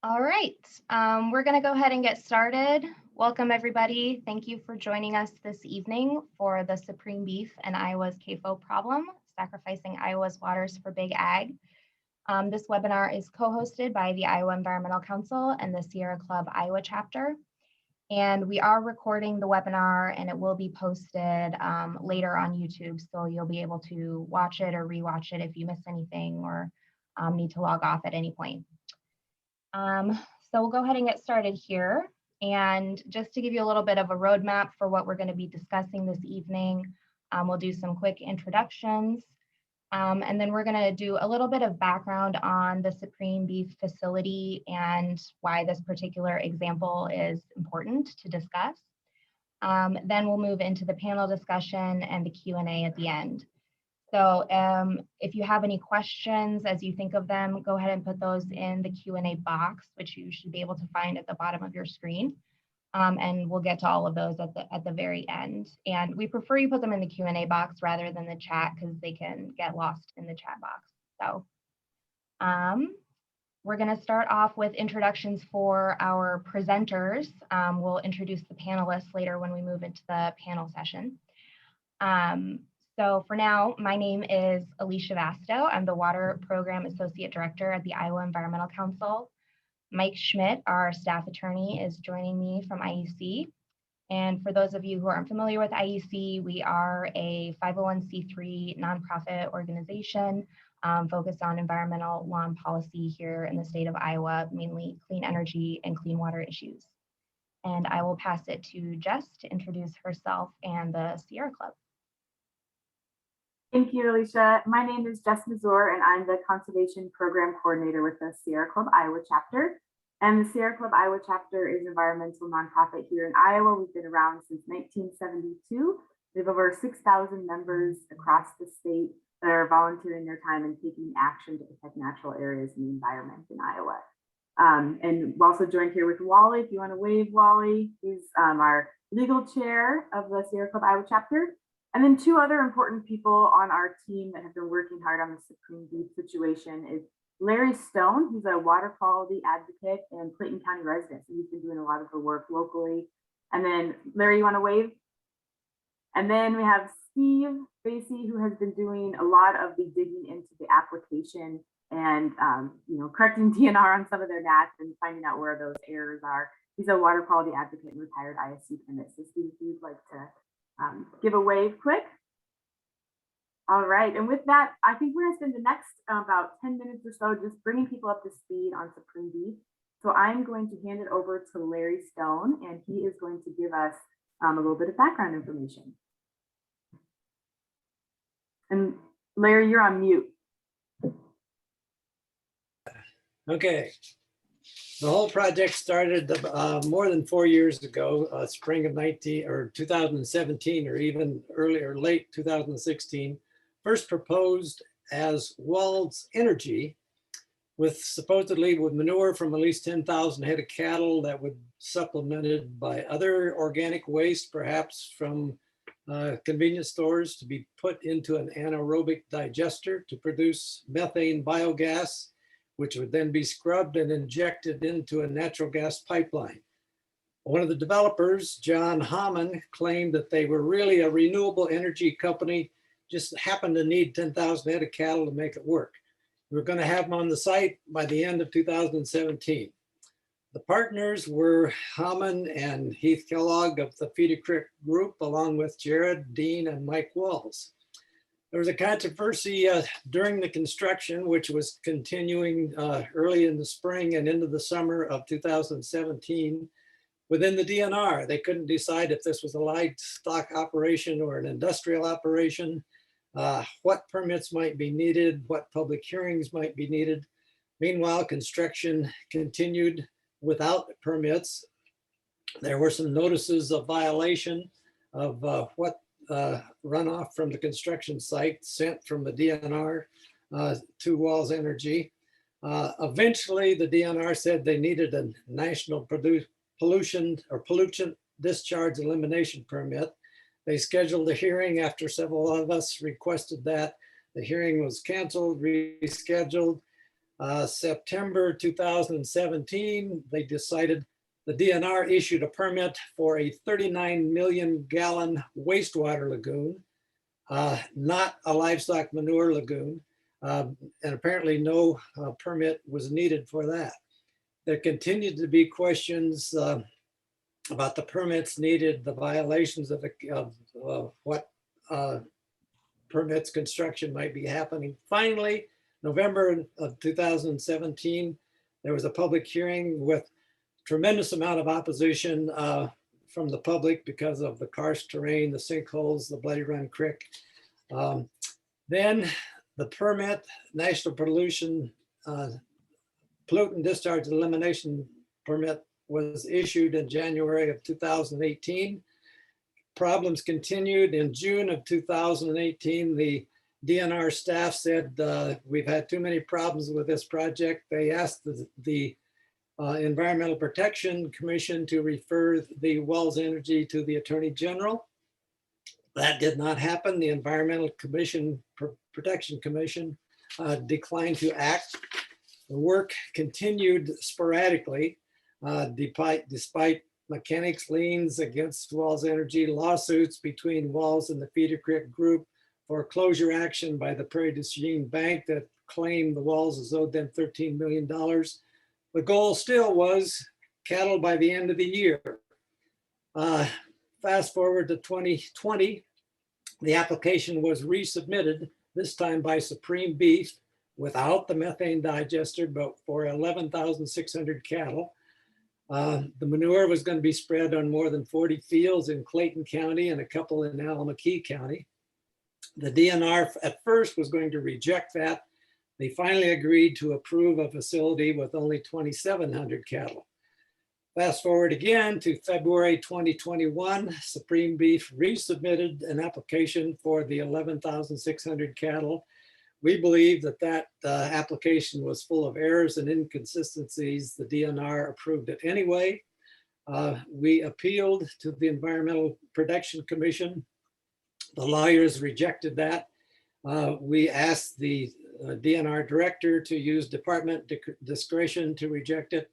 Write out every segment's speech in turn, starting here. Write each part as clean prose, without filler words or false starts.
All right, we're going to go ahead and get started. Welcome, everybody. Thank you for joining us this evening for the Supreme Beef and Iowa's CAFO problem, sacrificing Iowa's waters for big ag. This webinar is co-hosted by the Iowa Environmental Council and the Sierra Club Iowa chapter. And we are recording the webinar and it will be posted later on YouTube. So you'll be able to watch it or rewatch it if you miss anything or need to log off at any point. So we'll go ahead and get started here. And just to give you a little bit of a roadmap for what we're going to be discussing this evening, we'll do some quick introductions. And then we're going to do a little bit of background on the Supreme Beef facility and why this particular example is important to discuss. Then we'll move into the panel discussion and the Q&A at the end. So if you have any questions as you think of them, go ahead and put those in the Q&A box, which you should be able to find at the bottom of your screen. And we'll get to all of those at the very end. And we prefer you put them in the Q&A box rather than the chat because they can get lost in the chat box. So we're going to start off with introductions for our presenters. We'll introduce the panelists later when we move into the panel session. So for now, my name is Alicia Vasto. I'm the Water Program Associate Director at the Iowa Environmental Council. Mike Schmidt, our staff attorney, is joining me from IEC. And for those of you who aren't familiar with IEC, we are a 501c3 nonprofit organization focused on environmental law and policy here in the state of Iowa, mainly clean energy and clean water issues. And I will pass it to Jess to introduce herself and the Sierra Club. Thank you, Alicia. My name is Jess Mazur, and I'm the Conservation Program Coordinator with the Sierra Club Iowa chapter. And the Sierra Club Iowa chapter is an environmental nonprofit here in Iowa. We've been around since 1972. We have over 6,000 members across the state that are volunteering their time and taking action to protect natural areas and the environment in Iowa. And we're also joined here with Wally. If you want to wave, Wally, he's our legal chair of the Sierra Club Iowa chapter. And then two other important people on our team that have been working hard on the Supreme Beef situation is Larry Stone, who's a water quality advocate and Clayton County resident. So he's been doing a lot of the work locally. And then Larry, you want to wave? And then we have Steve Facey, who has been doing a lot of the digging into the application and correcting DNR on some of their NATs and finding out where those errors are. He's a water quality advocate and retired ISC candidate. So Steve, if you'd like to give a wave quick. All right, and with that, I think we're gonna spend the next about 10 minutes or so just bringing people up to speed on Supreme Beef. So I'm going to hand it over to Larry Stone, and he is going to give us a little bit of background information. And Larry, you're on mute. Okay. The whole project started more than 4 years ago, spring of 2017, or even earlier, late 2016. First proposed as Walls Energy, supposedly with manure from at least 10,000 head of cattle that would supplemented by other organic waste, perhaps from convenience stores, to be put into an anaerobic digester to produce methane biogas, which would then be scrubbed and injected into a natural gas pipeline. One of the developers, John Hammond, claimed that they were really a renewable energy company, just happened to need 10,000 head of cattle to make it work. We were going to have them on the site by the end of 2017. The partners were Hammond and Heath Kellogg of the Feeder Creek Group, along with Jared, Dean, and Mike Walls. There was a controversy during the construction, which was continuing early in the spring and into the summer of 2017 within the DNR. They couldn't decide if this was a livestock operation or an industrial operation, what permits might be needed, what public hearings might be needed. Meanwhile, construction continued without permits. There were some notices of violation of what runoff from the construction site sent from the DNR to Walls Energy. Eventually, the DNR said they needed a national pollution discharge elimination permit. They scheduled a hearing after several of us requested that. The hearing was canceled, rescheduled. September 2017, they decided the DNR issued a permit for a 39 million gallon wastewater lagoon, not a livestock manure lagoon. And apparently no permit was needed for that. There continued to be questions about the permits needed, the violations of what permits construction might be happening. Finally, November of 2017, there was a public hearing with tremendous amount of opposition from the public because of the karst terrain, the sinkholes, the Bloody Run Creek. Then the permit, National Pollutant Discharge Elimination Permit, was issued in January of 2018. Problems continued. In June of 2018, the DNR staff said, we've had too many problems with this project. They asked the Environmental Protection Commission to refer the Wells Energy to the Attorney General. That did not happen. The Environmental Protection Commission declined to act. The work continued sporadically, despite mechanics liens against Wells Energy, lawsuits between Wells and the Feeder Creek Group, foreclosure action by the Prairie du Chien Bank that claimed the Wells owed them $13 million. The goal still was cattle by the end of the year. Fast forward to 2020, the application was resubmitted, this time by Supreme Beef, without the methane digester, but for 11,600 cattle. The manure was going to be spread on more than 40 fields in Clayton County and a couple in Alameda County. The DNR at first was going to reject that. They finally agreed to approve a facility with only 2,700 cattle. Fast forward again to February 2021, Supreme Beef resubmitted an application for the 11,600 cattle. We believe that application was full of errors and inconsistencies. The DNR approved it anyway. We appealed to the Environmental Protection Commission. The lawyers rejected that. We asked the DNR director to use department discretion to reject it.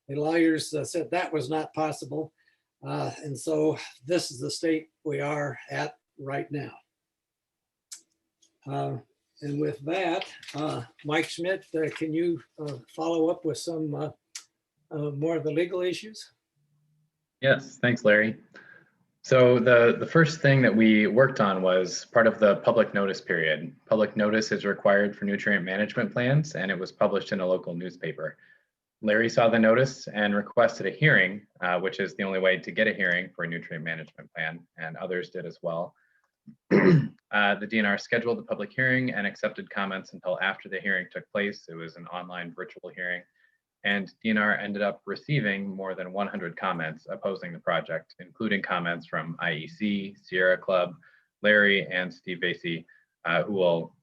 The lawyers said that was not possible. And so this is the state we are at right now. And with that, Mike Schmidt, can you follow up with some more of the legal issues? Yes, thanks, Larry. So the first thing that we worked on was part of the public notice period. Public notice is required for nutrient management plans, and it was published in a local newspaper. Larry saw the notice and requested a hearing, which is the only way to get a hearing for a nutrient management plan, and others did as well. The DNR scheduled the public hearing and accepted comments until after the hearing took place. It was an online virtual hearing, and DNR ended up receiving more than 100 comments opposing the project, including comments from IEC, Sierra Club, Larry, and Steve Facey, who will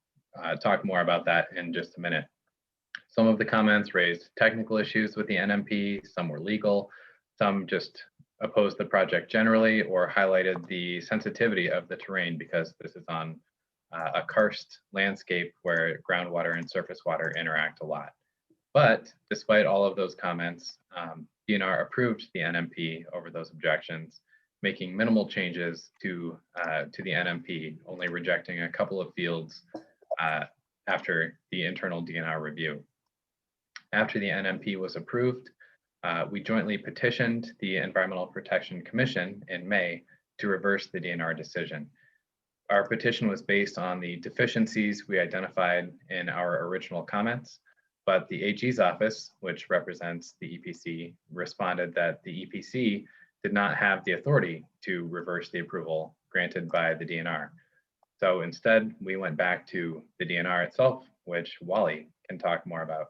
talk more about that in just a minute. Some of the comments raised technical issues with the NMP, some were legal, some just opposed the project generally or highlighted the sensitivity of the terrain because this is on a karst landscape where groundwater and surface water interact a lot. But despite all of those comments, DNR approved the NMP over those objections, making minimal changes to the NMP, only rejecting a couple of fields after the internal DNR review. After the NMP was approved, we jointly petitioned the Environmental Protection Commission in May to reverse the DNR decision. Our petition was based on the deficiencies we identified in our original comments, but the AG's office, which represents the EPC, responded that the EPC did not have the authority to reverse the approval granted by the DNR. So instead, we went back to the DNR itself, which Wally can talk more about.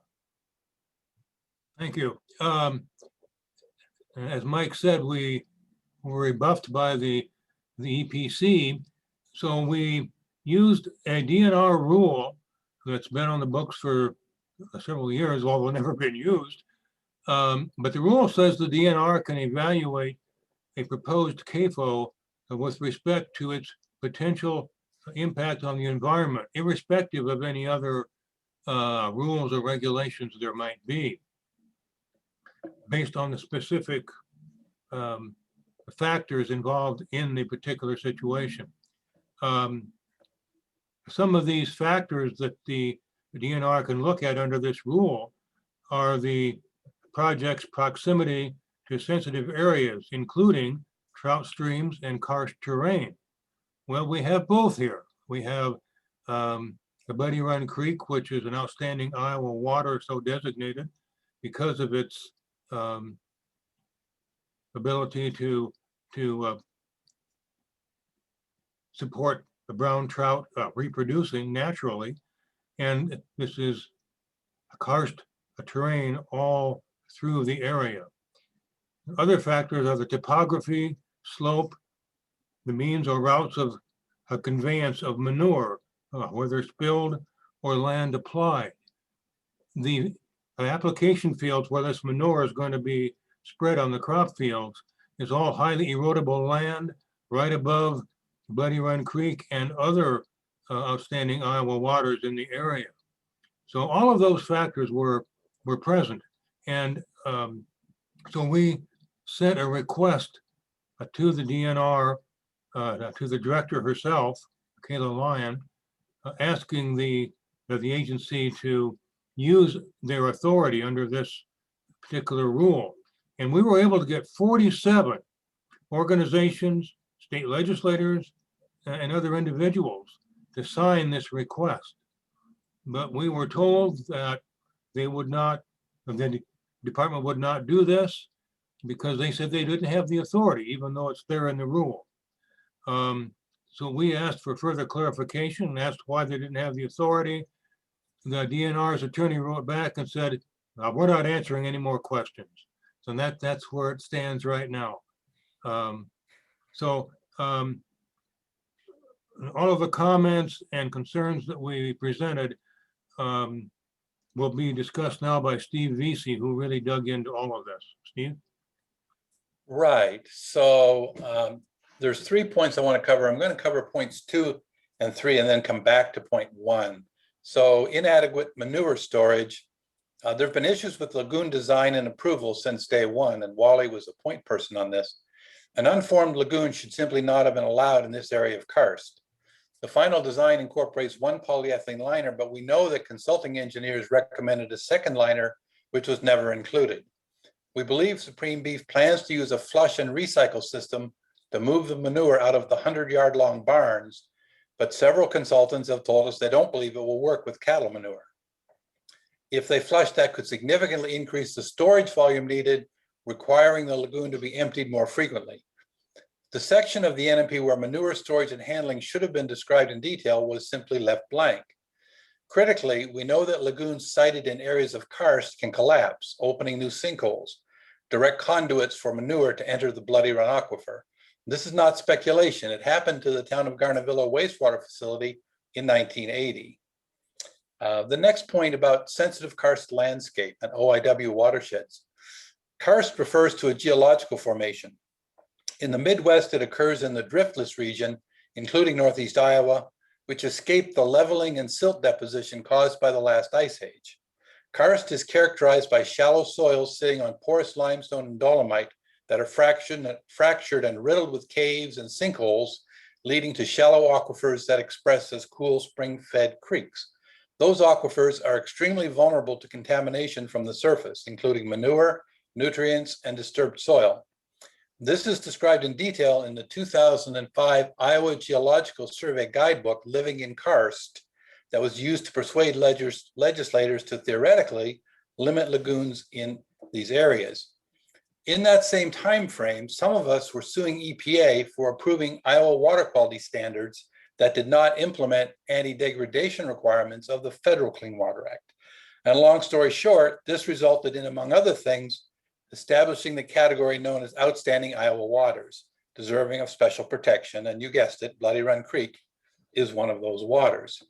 Thank you. As Mike said, we were rebuffed by the EPC. So we used a DNR rule that's been on the books for several years, although never been used. But the rule says the DNR can evaluate a proposed CAFO with respect to its potential impact on the environment, irrespective of any other rules or regulations there might be based on the specific factors involved in the particular situation. Some of these factors that the DNR can look at under this rule are the project's proximity to sensitive areas, including trout streams and karst terrain. Well, we have both here. We have the Buddy Run Creek, which is an outstanding Iowa water, so designated because of its ability to support the brown trout reproducing naturally. And this is a karst terrain all through the area. Other factors are the topography, slope, the means or routes of a conveyance of manure, whether spilled or land applied. The application fields where this manure is going to be spread on the crop fields is all highly erodible land right above Buddy Run Creek and other outstanding Iowa waters in the area. So all of those factors were present. And so we sent a request to the DNR, to the director herself, Kayla Lyon, asking the agency to use their authority under this particular rule. And we were able to get 47 organizations, state legislators, and other individuals to sign this request. But we were told that they would not, the department would not do this because they said they didn't have the authority, even though it's there in the rule. So we asked for further clarification and asked why they didn't have the authority. The DNR's attorney wrote back and said, we're not answering any more questions. So that's where it stands right now. All of the comments and concerns that we presented will be discussed now by Steve Facey, who really dug into all of this. Steve? Right. So there's 3 points I want to cover. I'm going to cover points 2 and 3 and then come back to point 1. So inadequate manure storage. There have been issues with lagoon design and approval since day one, and Wally was a point person on this. An unformed lagoon should simply not have been allowed in this area of karst. The final design incorporates one polyethylene liner, but we know that consulting engineers recommended a second liner, which was never included. We believe Supreme Beef plans to use a flush and recycle system to move the manure out of the 100-yard-long barns, but several consultants have told us they don't believe it will work with cattle manure. If they flush, that could significantly increase the storage volume needed, requiring the lagoon to be emptied more frequently. The section of the NMP where manure storage and handling should have been described in detail was simply left blank. Critically, we know that lagoons sited in areas of karst can collapse, opening new sinkholes, direct conduits for manure to enter the Bloody Run aquifer. This is not speculation. It happened to the town of Garnavillo wastewater facility in 1980. The next point about sensitive karst landscape and OIW watersheds. Karst refers to a geological formation. In the Midwest, it occurs in the Driftless region, including Northeast Iowa, which escaped the leveling and silt deposition caused by the last ice age. Karst is characterized by shallow soils sitting on porous limestone and dolomite that are fractured and riddled with caves and sinkholes, leading to shallow aquifers that express as cool spring-fed creeks. Those aquifers are extremely vulnerable to contamination from the surface, including manure, nutrients, and disturbed soil. This is described in detail in the 2005 Iowa Geological Survey Guidebook, Living in Karst, that was used to persuade legislators to theoretically limit lagoons in these areas. In that same time frame, some of us were suing EPA for approving Iowa water quality standards that did not implement anti-degradation requirements of the Federal Clean Water Act. And long story short, this resulted in, among other things, establishing the category known as outstanding Iowa waters, deserving of special protection. And you guessed it, Bloody Run Creek is one of those waters.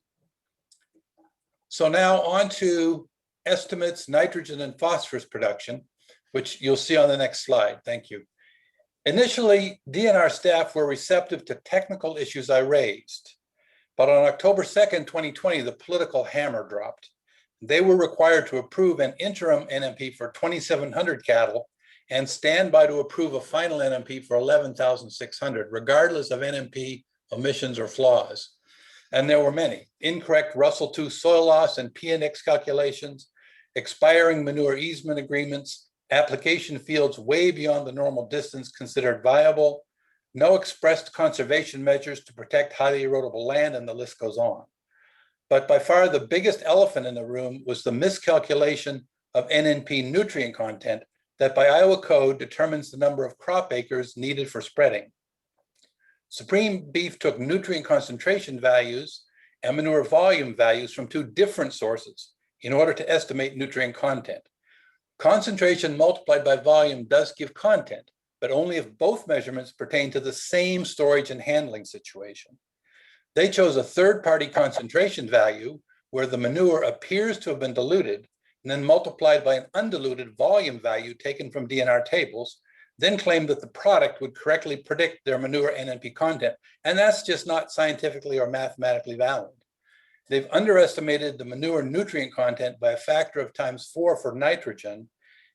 So now on to estimates, nitrogen and phosphorus production, which you'll see on the next slide. Thank you. Initially, DNR staff were receptive to technical issues I raised, but on October 2nd, 2020, the political hammer dropped. They were required to approve an interim NMP for 2,700 cattle and stand by to approve a final NMP for 11,600, regardless of NMP omissions or flaws. And there were many: incorrect Russell II soil loss and PNX calculations, expiring manure easement agreements, application fields way beyond the normal distance considered viable, no expressed conservation measures to protect highly erodible land, and the list goes on. But by far the biggest elephant in the room was the miscalculation of NNP nutrient content that by Iowa code determines the number of crop acres needed for spreading. Supreme Beef took nutrient concentration values and manure volume values from two different sources in order to estimate nutrient content. Concentration multiplied by volume does give content, but only if both measurements pertain to the same storage and handling situation. They chose a third-party concentration value where the manure appears to have been diluted and then multiplied by an undiluted volume value taken from DNR tables, then claimed that the product would correctly predict their manure NNP content. And that's just not scientifically or mathematically valid. They've underestimated the manure nutrient content by a factor of ×4 for nitrogen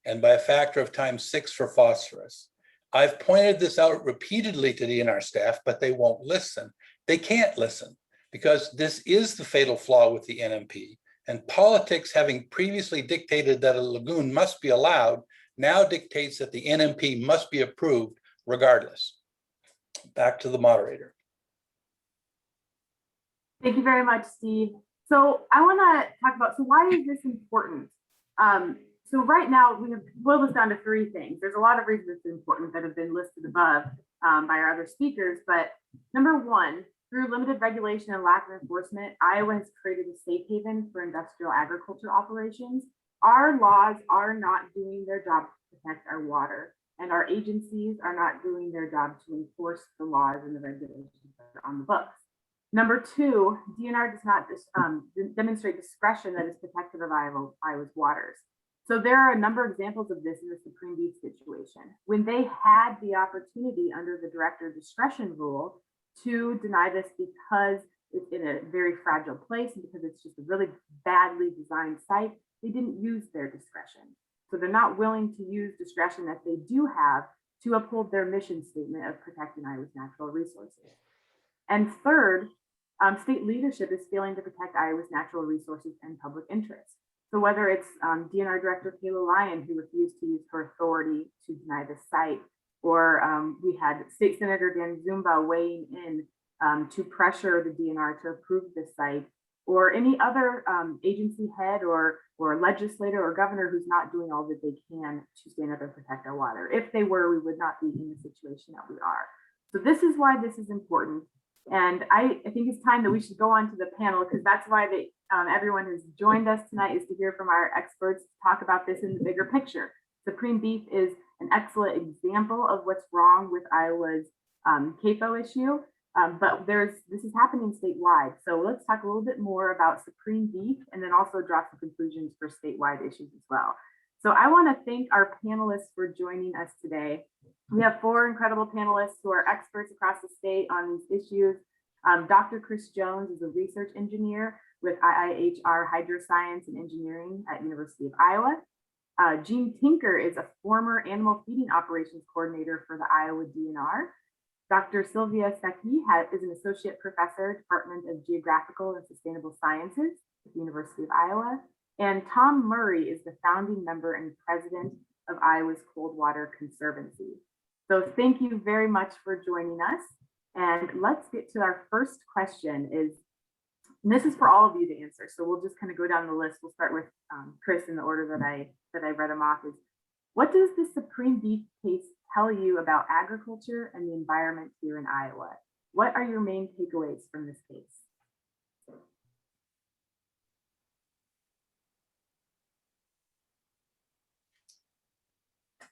and by a factor of ×6 for phosphorus. I've pointed this out repeatedly to DNR staff, but they won't listen. They can't listen because this is the fatal flaw with the NMP, and politics, having previously dictated that a lagoon must be allowed, now dictates that the NMP must be approved regardless. Back to the moderator. Thank you very much, Steve. So I want to talk about, so why is this important? So right now, we have boiled this down to three things. There's a lot of reasons it's important that have been listed above by our other speakers, but number one, through limited regulation and lack of enforcement, Iowa has created a safe haven for industrial agriculture operations. Our laws are not doing their job to protect our water, and our agencies are not doing their job to enforce the laws and the regulations that are on the books. Number two, DNR does not demonstrate discretion that is protective of Iowa's waters. So there are a number of examples of this in the Supreme Beef situation. When they had the opportunity under the director discretion rule to deny this because it's in a very fragile place and because it's just a really badly designed site, they didn't use their discretion. So they're not willing to use discretion that they do have to uphold their mission statement of protecting Iowa's natural resources. And third, state leadership is failing to protect Iowa's natural resources and public interest. So whether it's DNR Director Kayla Lyon, who refused to use her authority to deny the site, or we had State Senator Dan Zumba weighing in to pressure the DNR to approve the site, or any other agency head or legislator or governor who's not doing all that they can to stand up and protect our water. If they were, we would not be in the situation that we are. So this is why this is important. And I think it's time that we should go on to the panel, because that's why everyone who's joined us tonight is to hear from our experts talk about this in the bigger picture. Supreme Beef is an excellent example of what's wrong with Iowa's CAFO issue, but this is happening statewide. So let's talk a little bit more about Supreme Beef and then also draw some conclusions for statewide issues as well. So I want to thank our panelists for joining us today. We have four incredible panelists who are experts across the state on these issues. Dr. Chris Jones is a research engineer with IIHR Hydroscience and Engineering at University of Iowa. Gene Tinker is a former animal feeding operations coordinator for the Iowa DNR. Dr. Sylvia Zaiki is an associate professor, Department of Geographical and Sustainable Sciences at the University of Iowa. And Tom Murray is the founding member and president of Iowa's Coldwater Conservancy. So thank you very much for joining us. And let's get to our first question and this is for all of you to answer. So we'll just kind of go down the list. We'll start with Chris in the order that I read them off. Is what does the Supreme Beef case tell you about agriculture and the environment here in Iowa? What are your main takeaways from this case?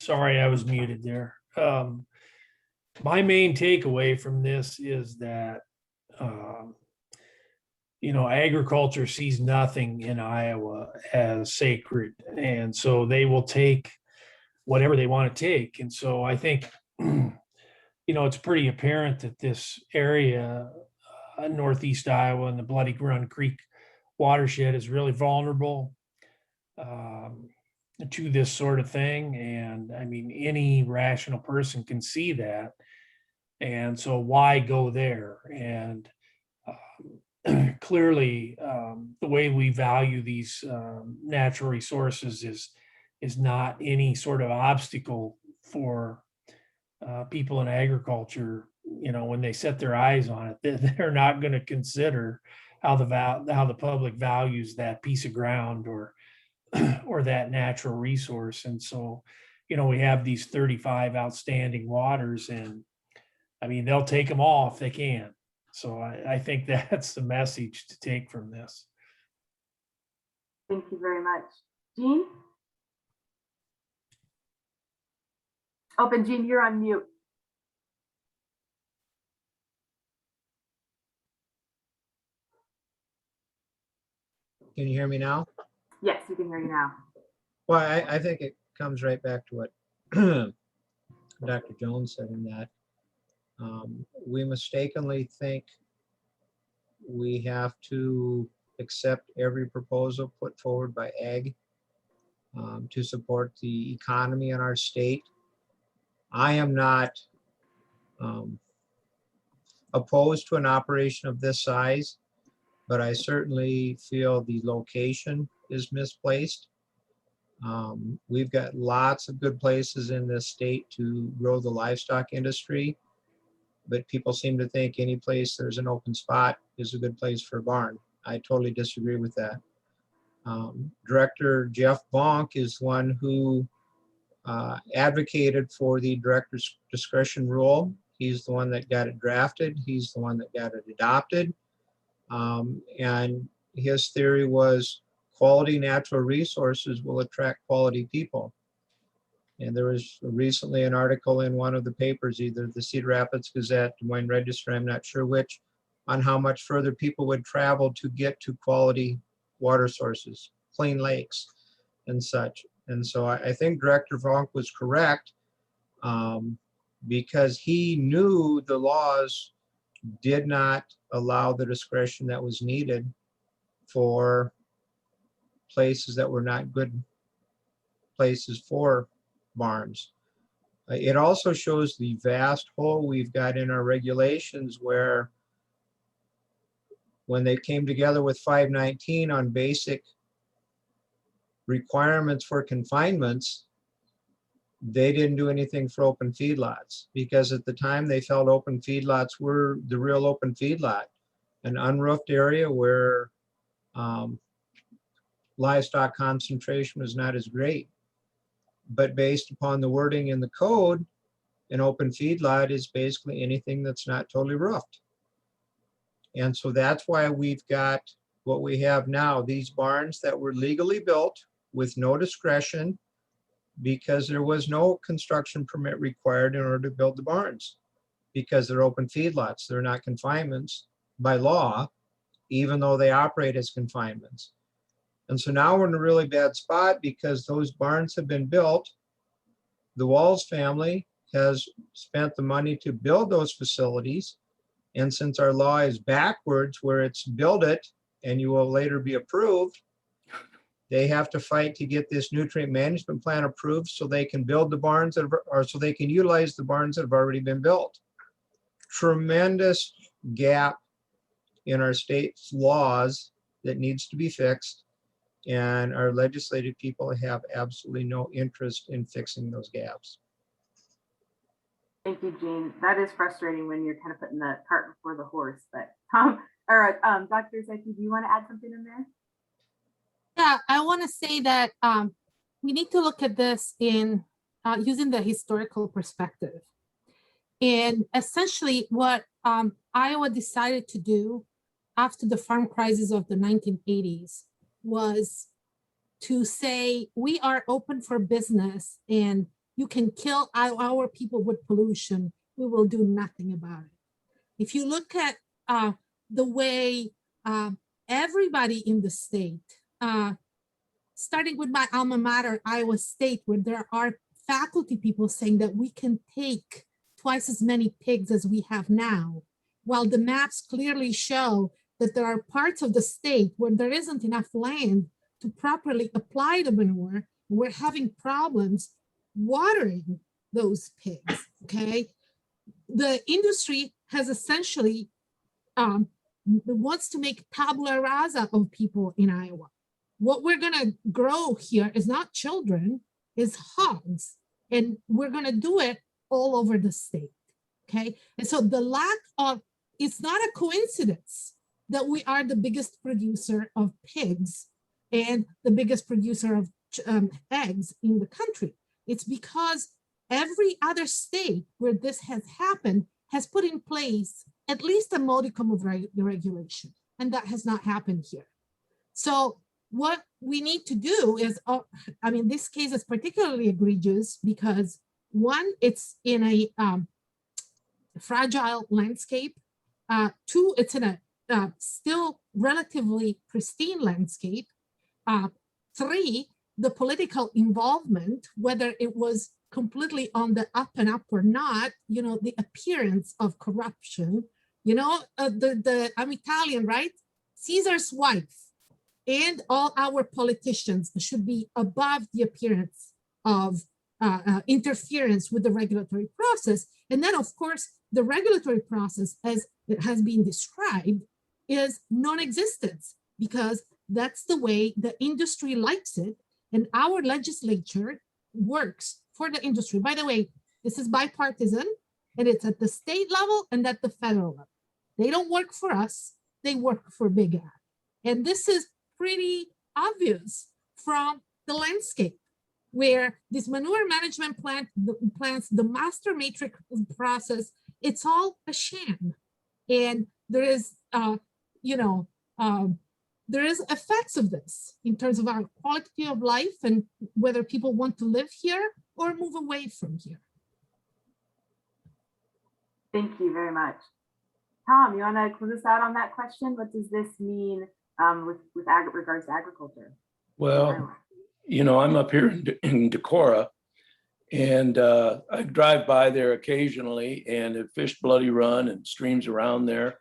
Sorry, I was muted there. My main takeaway from this is that, agriculture sees nothing in Iowa as sacred. And so they will take whatever they want to take. And so I think, it's pretty apparent that this area, Northeast Iowa and the Bloody Run Creek watershed is really vulnerable. to this sort of thing. And I mean, any rational person can see that. And so why go there? And clearly, the way we value these natural resources is not any sort of obstacle for people in agriculture. You know, when they set their eyes on it, they're not going to consider how the public values that piece of ground or that natural resource. And so, you know, we have these 35 outstanding waters, and I mean, they'll take them all if they can. So I think that's the message to take from this. Thank you very much. Jean? Open, Jean, you're on mute. Can you hear me now? Yes, we can hear you now. Well, I think it comes right back to what Dr. Jones said in that we mistakenly think we have to accept every proposal put forward by ag to support the economy in our state. I am not opposed to an operation of this size, but I certainly feel the location is misplaced. We've got lots of good places in this state to grow the livestock industry, but people seem to think any place there's an open spot is a good place for a barn. I totally disagree with that. Director Jeff Bonk is one who advocated for the director's discretion rule. He's the one that got it drafted. He's the one that got it adopted. And his theory was quality natural resources will attract quality people. And there was recently an article in one of the papers, either the Cedar Rapids Gazette, Des Moines Register, I'm not sure which, on how much further people would travel to get to quality water sources, clean lakes and such. And so I think Director Vonk was correct because he knew the laws did not allow the discretion that was needed for places that were not good places for barns. It also shows the vast hole we've got in our regulations where when they came together with 519 on basic requirements for confinements, they didn't do anything for open feedlots because at the time they felt open feedlots were the real open feedlot, an unroofed area where livestock concentration was not as great. But based upon the wording in the code, an open feedlot is basically anything that's not totally roofed. And so that's why we've got what we have now, these barns that were legally built with no discretion because there was no construction permit required in order to build the barns because they're open feedlots. They're not confinements by law, even though they operate as confinements. And so now we're in a really bad spot because those barns have been built. The Walls family has spent the money to build those facilities. And since our law is backwards where it's build it and you will later be approved, they have to fight to get this nutrient management plan approved so they can build the barns that have, or so they can utilize the barns that have already been built. Tremendous gap in our state's laws that needs to be fixed. And our legislative people have absolutely no interest in fixing those gaps. Thank you, Jean. That is frustrating when you're kind of putting the cart before the horse. But all right, Dr. Zaiki, do you want to add something in there? Yeah, I want to say that we need to look at this in using the historical perspective. And essentially what Iowa decided to do after the farm crisis of the 1980s was to say, we are open for business and you can kill our people with pollution. We will do nothing about it. If you look at the way everybody in the state, starting with my alma mater, Iowa State, where there are faculty people saying that we can take twice as many pigs as we have now, while the maps clearly show that there are parts of the state where there isn't enough land to properly apply the manure. We're having problems watering those pigs, okay? The industry has essentially wants to make tabula rasa of people in Iowa. What we're gonna grow here is not children, is hogs. And we're gonna do it all over the state, okay? And so the lack of, it's not a coincidence that we are the biggest producer of pigs and the biggest producer of eggs in the country. It's because every other state where this has happened has put in place at least a modicum of regulation, and that has not happened here. So what we need to do is, I mean, this case is particularly egregious because one, it's in a fragile landscape. Two, it's in a still relatively pristine landscape. Three, the political involvement, whether it was completely on the up and up or not, you know, the appearance of corruption, you know, I'm Italian, right? Caesar's wife and all our politicians should be above the appearance of interference with the regulatory process. And then, of course, the regulatory process, as it has been described, is non-existence, because that's the way the industry likes it. And our legislature works for the industry. By the way, this is bipartisan, and it's at the state level and at the federal level. They don't work for us, they work for Big Ag. And this is pretty obvious from the landscape, where this manure management plants, the master matrix process, it's all a sham. And there is, there is effects of this in terms of our quality of life and whether people want to live here or move away from here. Thank you very much. Tom, you want to close us out on that question? What does this mean with regards to agriculture? Well, you know, I'm up here in Decorah, and I drive by there occasionally and have fished Bloody Run and streams around there.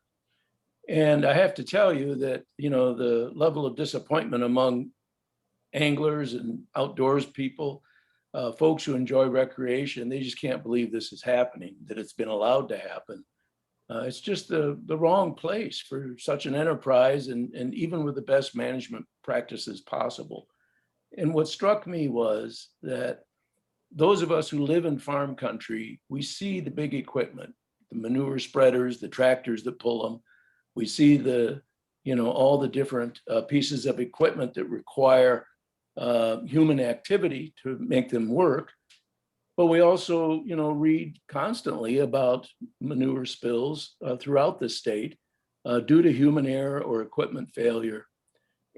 And I have to tell you that, you know, the level of disappointment among anglers and outdoors people, folks who enjoy recreation, they just can't believe this is happening, that it's been allowed to happen. It's just the wrong place for such an enterprise, and even with the best management practices possible. And what struck me was that those of us who live in farm country, we see the big equipment, the manure spreaders, the tractors that pull them. We see the, you know, all the different pieces of equipment that require human activity to make them work. But we also, you know, read constantly about manure spills throughout the state due to human error or equipment failure.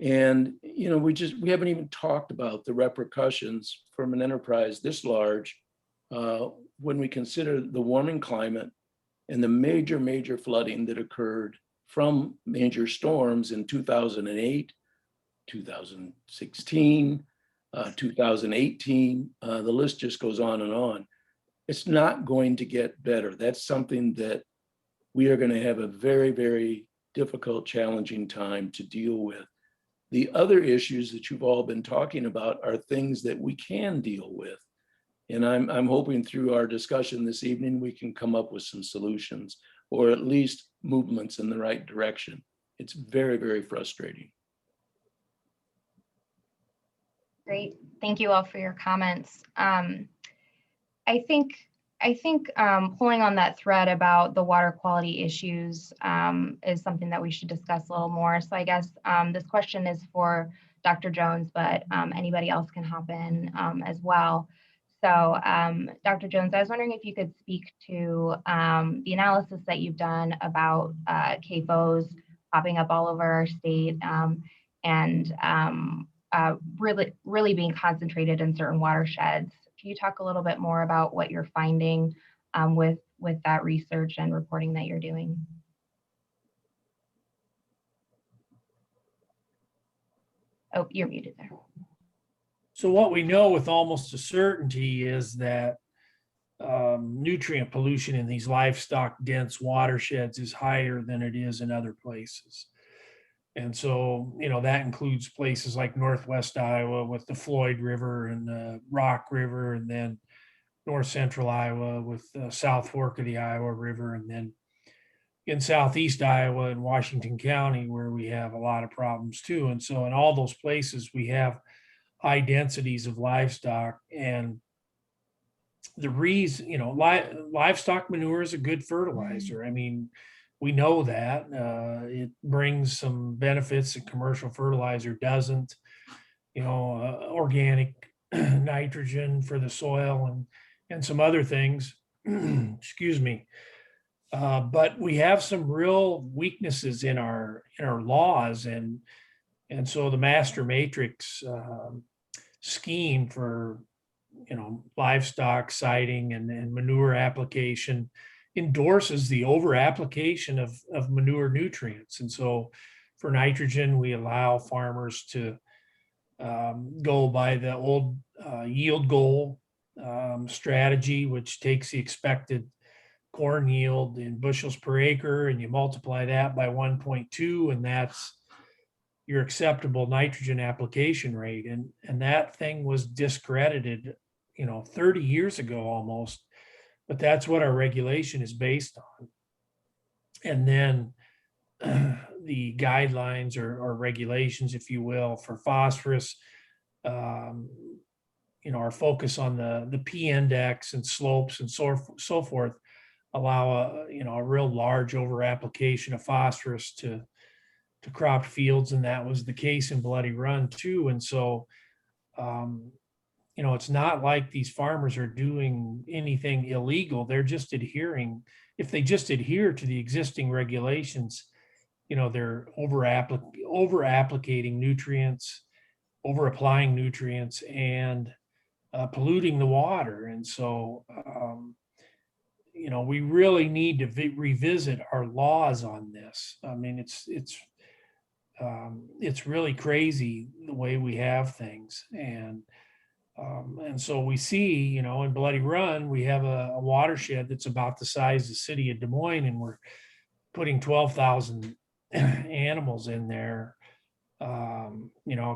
And, you know, we haven't even talked about the repercussions from an enterprise this large when we consider the warming climate and the major flooding that occurred from major storms in 2008, 2016, 2018, the list just goes on and on. It's not going to get better. That's something that we are going to have a very difficult, challenging time to deal with. The other issues that you've all been talking about are things that we can deal with. And I'm hoping through our discussion this evening, we can come up with some solutions, or at least movements in the right direction. It's very frustrating. Great. Thank you all for your comments. I think pulling on that thread about the water quality issues is something that we should discuss a little more. So I guess this question is for Dr. Jones, but anybody else can hop in as well. So Dr. Jones, I was wondering if you could speak to the analysis that you've done about CAFOs popping up all over our state and really being concentrated in certain watersheds. Can you talk a little bit more about what you're finding with that research and reporting that you're doing? Oh, you're muted there. So what we know with almost a certainty is that nutrient pollution in these livestock dense watersheds is higher than it is in other places. And so, that includes places like Northwest Iowa with the Floyd River and the Rock River, and then North Central Iowa with the South Fork of the Iowa River, and then in Southeast Iowa and Washington County, where we have a lot of problems too. And so in all those places, we have high densities of livestock. And the reason, livestock manure is a good fertilizer. I mean, we know that it brings some benefits that commercial fertilizer doesn't, organic nitrogen for the soil and some other things, excuse me. But we have some real weaknesses in our laws, and so the master matrix scheme for livestock siting and manure application endorses the over application of manure nutrients. And so for nitrogen, we allow farmers to go by the old yield goal strategy, which takes the expected corn yield in bushels per acre, and you multiply that by 1.2, and that's your acceptable nitrogen application rate. And that thing was discredited, 30 years ago almost, but that's what our regulation is based on. And then the guidelines or regulations, if you will, for phosphorus, our focus on the P index and slopes and so forth, allow a real large over application of phosphorus to cropped fields, and that was the case in Bloody Run too. And so it's not like these farmers are doing anything illegal. They're just adhering. If they just adhere to the existing regulations, they're over applicating nutrients, over applying nutrients, and polluting the water. And so we really need to revisit our laws on this. I mean, it's really crazy the way we have things. And so we see, in Bloody Run, we have a watershed that's about the size of the city of Des Moines, and we're putting 12,000 animals in there. A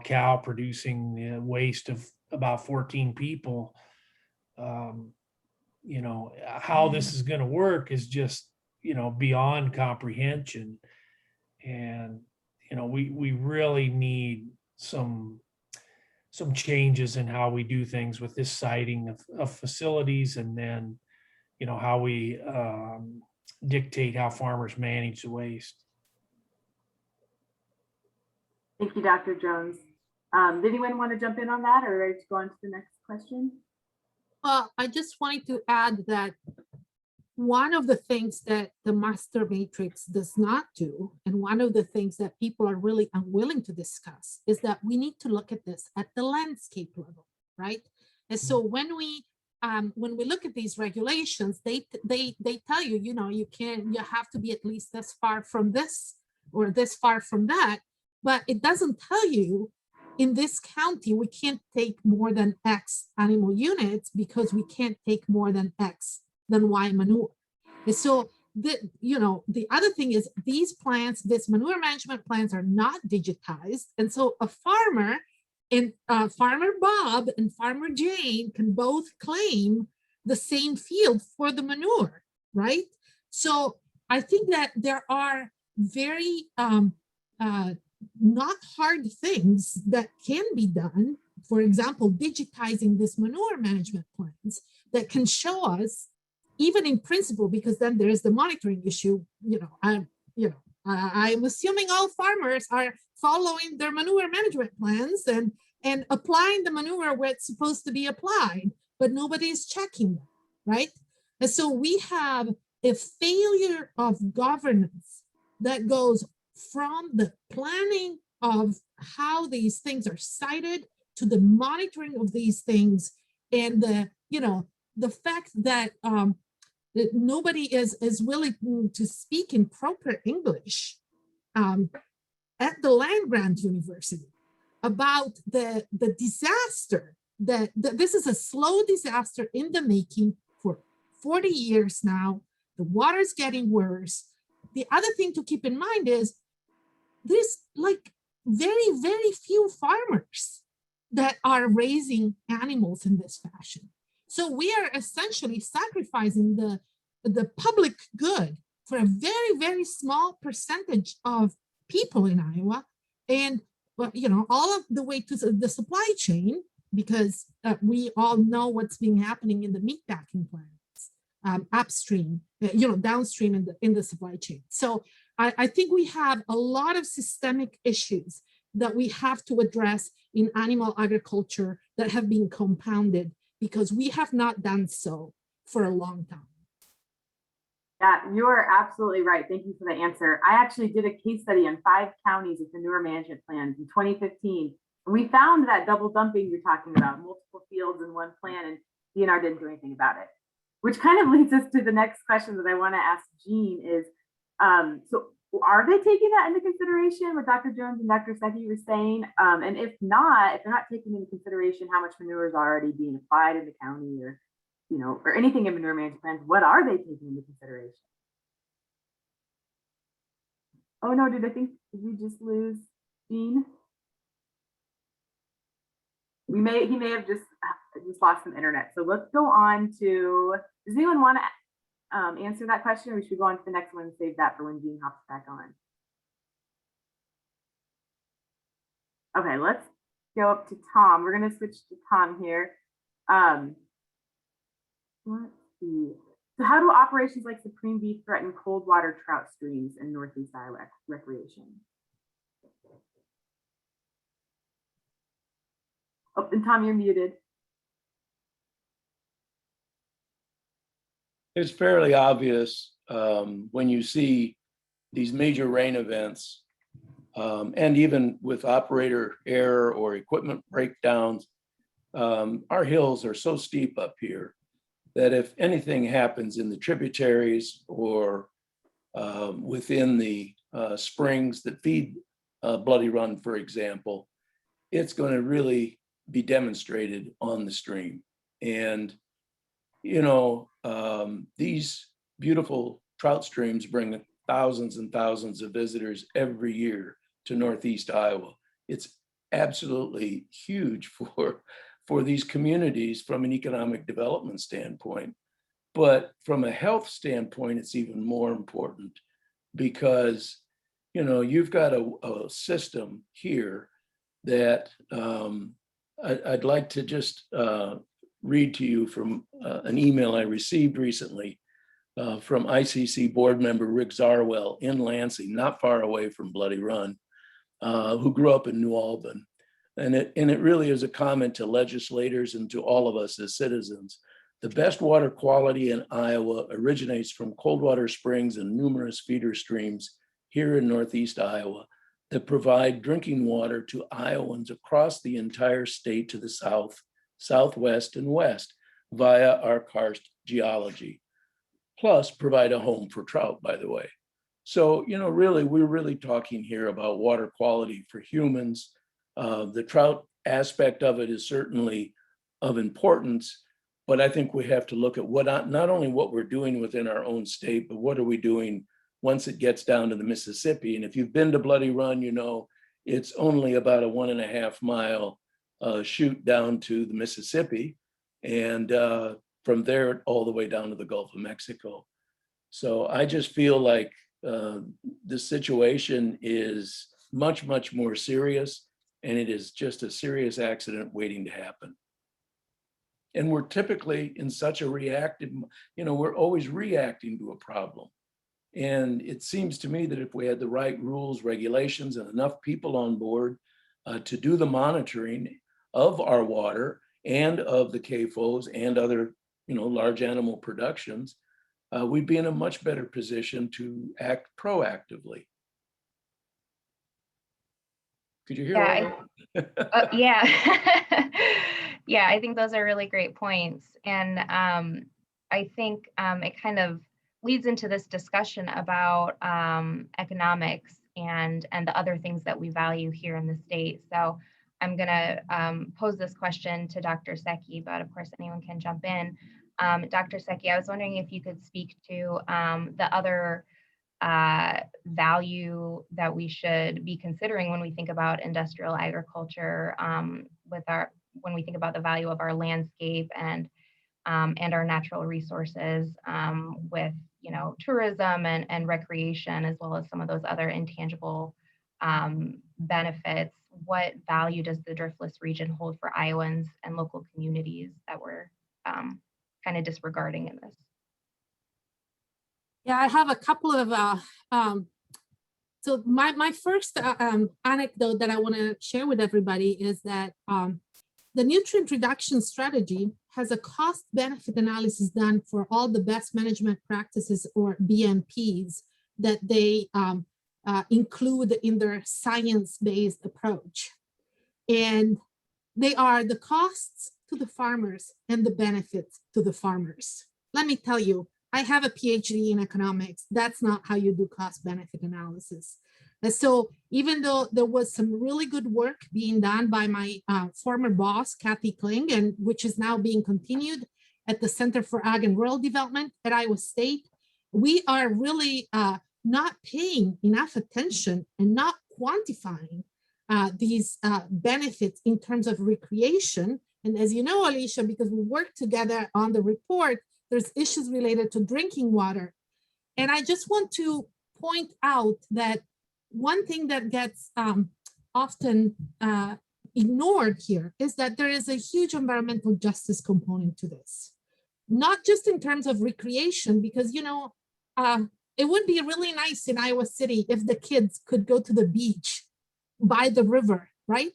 cow producing the waste of about 14 people. How this is going to work is just, beyond comprehension. And, we really need some changes in how we do things with this siting of facilities, and then, how we dictate how farmers manage the waste. Thank you, Dr. Jones. Did anyone want to jump in on that, or ready to go on to the next question? Well, I just wanted to add that one of the things that the master matrix does not do, and one of the things that people are really unwilling to discuss, is that we need to look at this at the landscape level, right? And so when we look at these regulations, they tell you, you have to be at least this far from this or this far from that, but it doesn't tell you, in this county, we can't take more than X animal units because we can't take more than X than Y manure. And so the other thing is these manure management plans are not digitized. And so a farmer and Farmer Bob and Farmer Jane can both claim the same field for the manure, right? So I think that there are very not hard things that can be done. For example, digitizing this manure management plans that can show us, even in principle, because then there's the monitoring issue. I'm assuming all farmers are following their manure management plans and applying the manure where it's supposed to be applied, but nobody is checking them, right? And so we have a failure of governance that goes from the planning of how these things are cited to the monitoring of these things, and the fact that that nobody is willing to speak in proper English at the land grant university about the disaster that this is a slow disaster in the making for 40 years now. The water's getting worse. The other thing to keep in mind is there's like very, very few farmers that are raising animals in this fashion. So we are essentially sacrificing the public good for a very, very small percentage of people in Iowa. And, you know, all of the way to the supply chain, because we all know what's been happening in the meatpacking plants, upstream, you know, downstream in the supply chain. So I think we have a lot of systemic issues that we have to address in animal agriculture that have been compounded because we have not done so for a long time. Yeah, you are absolutely right. Thank you for the answer. I actually did a case study on 5 counties with manure management plans in 2015. And we found that double dumping you're talking about, multiple fields in one plan, and DNR didn't do anything about it. Which kind of leads us to the next question that I want to ask Jean is, so are they taking that into consideration, what Dr. Jones and Dr. Zaiki were saying? And if not, if they're not taking into consideration how much manure is already being applied in the county, or, you know, or anything in manure management plans, what are they taking into consideration? Oh no, did we just lose Jean? He may have just lost some internet. So let's go on to, does anyone want to answer that question, or we should go on to the next one and save that for when Jean hops back on? Okay, let's go up to Tom. We're going to switch to Tom here. Let's see. So how do operations like Supreme Beef threaten cold water trout streams in Northeast Iowa recreation? Oh, and Tom, you're muted. It's fairly obvious when you see these major rain events, and even with operator error or equipment breakdowns, our hills are so steep up here that if anything happens in the tributaries or within the springs that feed Bloody Run, for example, it's going to really be demonstrated on the stream. And, you know, these beautiful trout streams bring thousands and thousands of visitors every year to Northeast Iowa. It's absolutely huge for these communities from an economic development standpoint. But from a health standpoint, it's even more important because, you know, you've got a system here that I'd like to just read to you from an email I received recently from ICC board member Rick Zarwell in Lansing, not far away from Bloody Run, who grew up in New Albany. And it really is a comment to legislators and to all of us as citizens. The best water quality in Iowa originates from cold water springs and numerous feeder streams here in Northeast Iowa that provide drinking water to Iowans across the entire state to the south, southwest, and west via our karst geology, plus provide a home for trout, by the way. So, you know, really, we're really talking here about water quality for humans. The trout aspect of it is certainly of importance, but I think we have to look at what not only what we're doing within our own state, but what are we doing once it gets down to the Mississippi. And if you've been to Bloody Run, you know, it's only about a 1.5 mile shoot down to the Mississippi. And from there, all the way down to the Gulf of Mexico. So I just feel like the situation is much, much more serious, and it is just a serious accident waiting to happen. And we're typically in such a reactive, you know, we're always reacting to a problem. And it seems to me that if we had the right rules, regulations, and enough people on board to do the monitoring of our water and of the CAFOs and other, you know, large animal productions, we'd be in a much better position to act proactively. Could you hear that? Yeah. Yeah, I think those are really great points. And I think it kind of leads into this discussion about economics and the other things that we value here in the state. So I'm going to pose this question to Dr. Zaiki, but of course anyone can jump in. Dr. Zaiki, I was wondering if you could speak to the other value that we should be considering when we think about industrial agriculture, when we think about the value of our landscape and our natural resources, with tourism and recreation, as well as some of those other intangible benefits. What value does the Driftless region hold for Iowans and local communities that we're kind of disregarding in this? Yeah, I have a couple of, so my first anecdote that I want to share with everybody is that the nutrient reduction strategy has a cost benefit analysis done for all the best management practices, or BMPs, that they include in their science-based approach. And they are the costs to the farmers and the benefits to the farmers. Let me tell you, I have a PhD in economics. That's not how you do cost benefit analysis. And so even though there was some really good work being done by my former boss, Kathy Kling, and which is now being continued at the Center for Ag and Rural Development at Iowa State, we are really not paying enough attention and not quantifying these benefits in terms of recreation. And as you know, Alicia, because we worked together on the report, there's issues related to drinking water. And I just want to point out that one thing that gets often ignored here is that there is a huge environmental justice component to this. Not just in terms of recreation, because, it would be really nice in Iowa City if the kids could go to the beach by the river, right?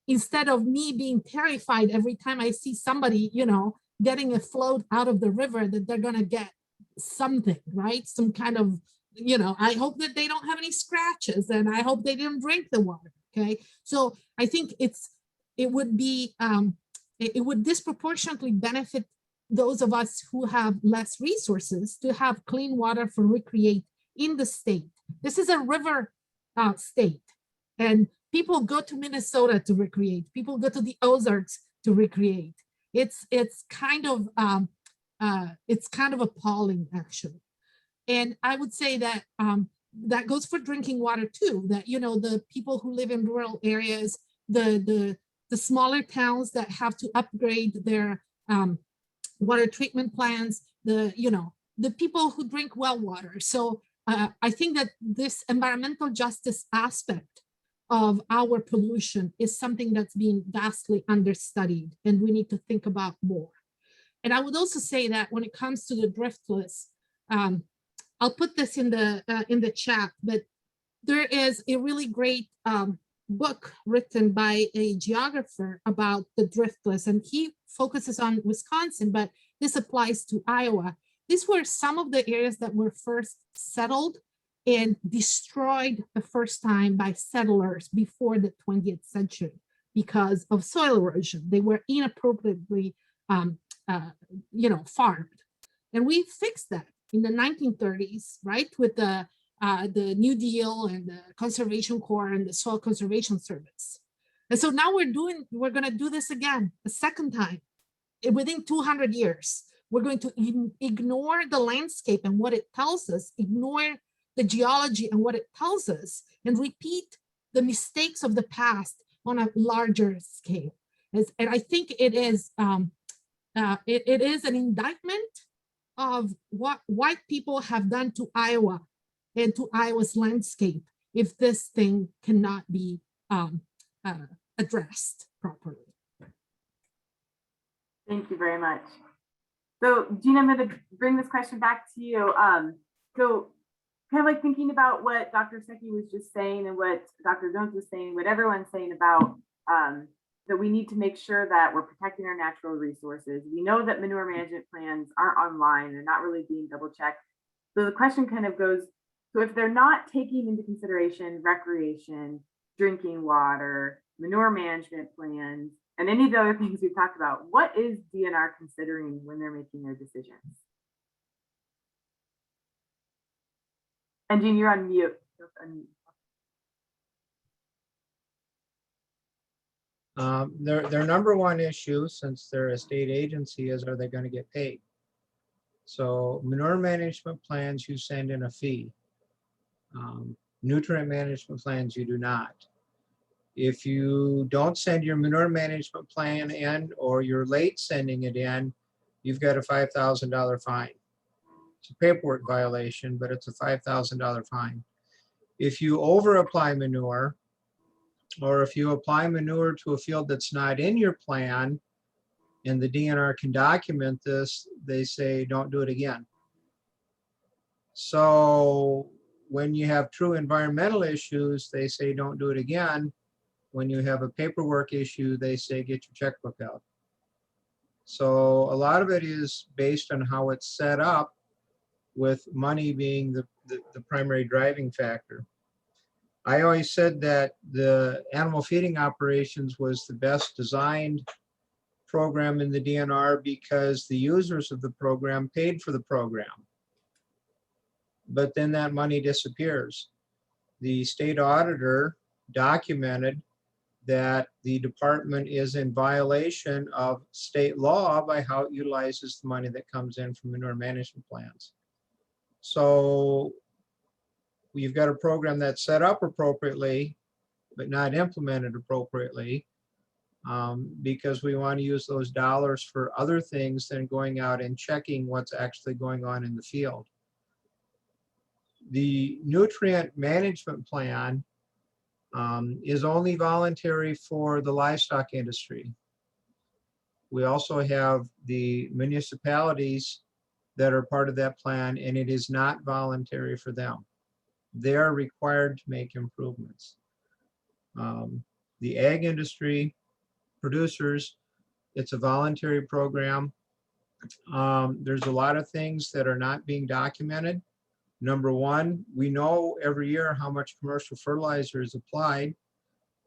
Instead of me being terrified every time I see somebody, getting a float out of the river, that they're going to get something, right? Some kind of, I hope that they don't have any scratches, and I hope they didn't drink the water. Okay. So I think it would disproportionately benefit those of us who have less resources to have clean water for recreate in the state. This is a river state, and people go to Minnesota to recreate. People go to the Ozarks to recreate. It's kind of appalling, actually. And I would say that that goes for drinking water too. That the people who live in rural areas, the smaller towns that have to upgrade their water treatment plants, the people who drink well water. So I think that this environmental justice aspect of our pollution is something that's being vastly understudied, and we need to think about more. And I would also say that when it comes to the Driftless, I'll put this in the chat, but there is a really great book written by a geographer about the Driftless, and he focuses on Wisconsin, but this applies to Iowa. These were some of the areas that were first settled and destroyed the first time by settlers before the 20th century because of soil erosion. They were inappropriately farmed. And we fixed that in the 1930s, right, with the New Deal and the Conservation Corps and the Soil Conservation Service. And so now we're going to do this again, a second time. Within 200 years, we're going to ignore the landscape and what it tells us, ignore the geology and what it tells us, and repeat the mistakes of the past on a larger scale. And I think it is an indictment of what white people have done to Iowa and to Iowa's landscape if this thing cannot be addressed properly. Thank you very much. So Gina, I'm going to bring this question back to you. So kind of like thinking about what Dr. Zaiki was just saying and what Dr. Jones was saying, what everyone's saying about that we need to make sure that we're protecting our natural resources. We know that manure management plans aren't online, they're not really being double checked. So the question kind of goes, so if they're not taking into consideration recreation, drinking water, manure management plans, and any of the other things we've talked about, what is DNR considering when they're making their decisions? And Jean, you're on mute. Their number one issue, since they're a state agency, is are they going to get paid? So manure management plans, you send in a fee. Nutrient management plans, you do not. If you don't send your manure management plan in, or you're late sending it in, you've got a $5,000 fine. It's a paperwork violation, but it's a $5,000 fine. If you over apply manure, or if you apply manure to a field that's not in your plan, and the DNR can document this, they say, don't do it again. So when you have true environmental issues, they say, don't do it again. When you have a paperwork issue, they say, get your checkbook out. So a lot of it is based on how it's set up, with money being the primary driving factor. I always said that the animal feeding operations was the best designed program in the DNR because the users of the program paid for the program. But then that money disappears. The state auditor documented that the department is in violation of state law by how it utilizes the money that comes in from manure management plans. So you've got a program that's set up appropriately, but not implemented appropriately, because we want to use those dollars for other things than going out and checking what's actually going on in the field. The nutrient management plan is only voluntary for the livestock industry. We also have the municipalities that are part of that plan, and it is not voluntary for them. They are required to make improvements. The ag industry, producers, it's a voluntary program. There's a lot of things that are not being documented. Number one, we know every year how much commercial fertilizer is applied.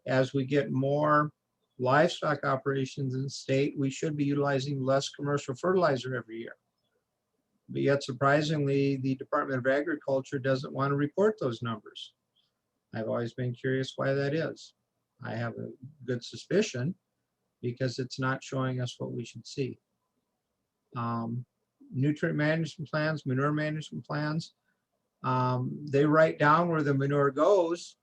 As we get more livestock operations in the state, we should be utilizing less commercial fertilizer every year. But yet, surprisingly, the Department of Agriculture doesn't want to report those numbers. I've always been curious why that is. I have a good suspicion, because it's not showing us what we should see. Nutrient management plans, manure management plans, they write down where the manure goes.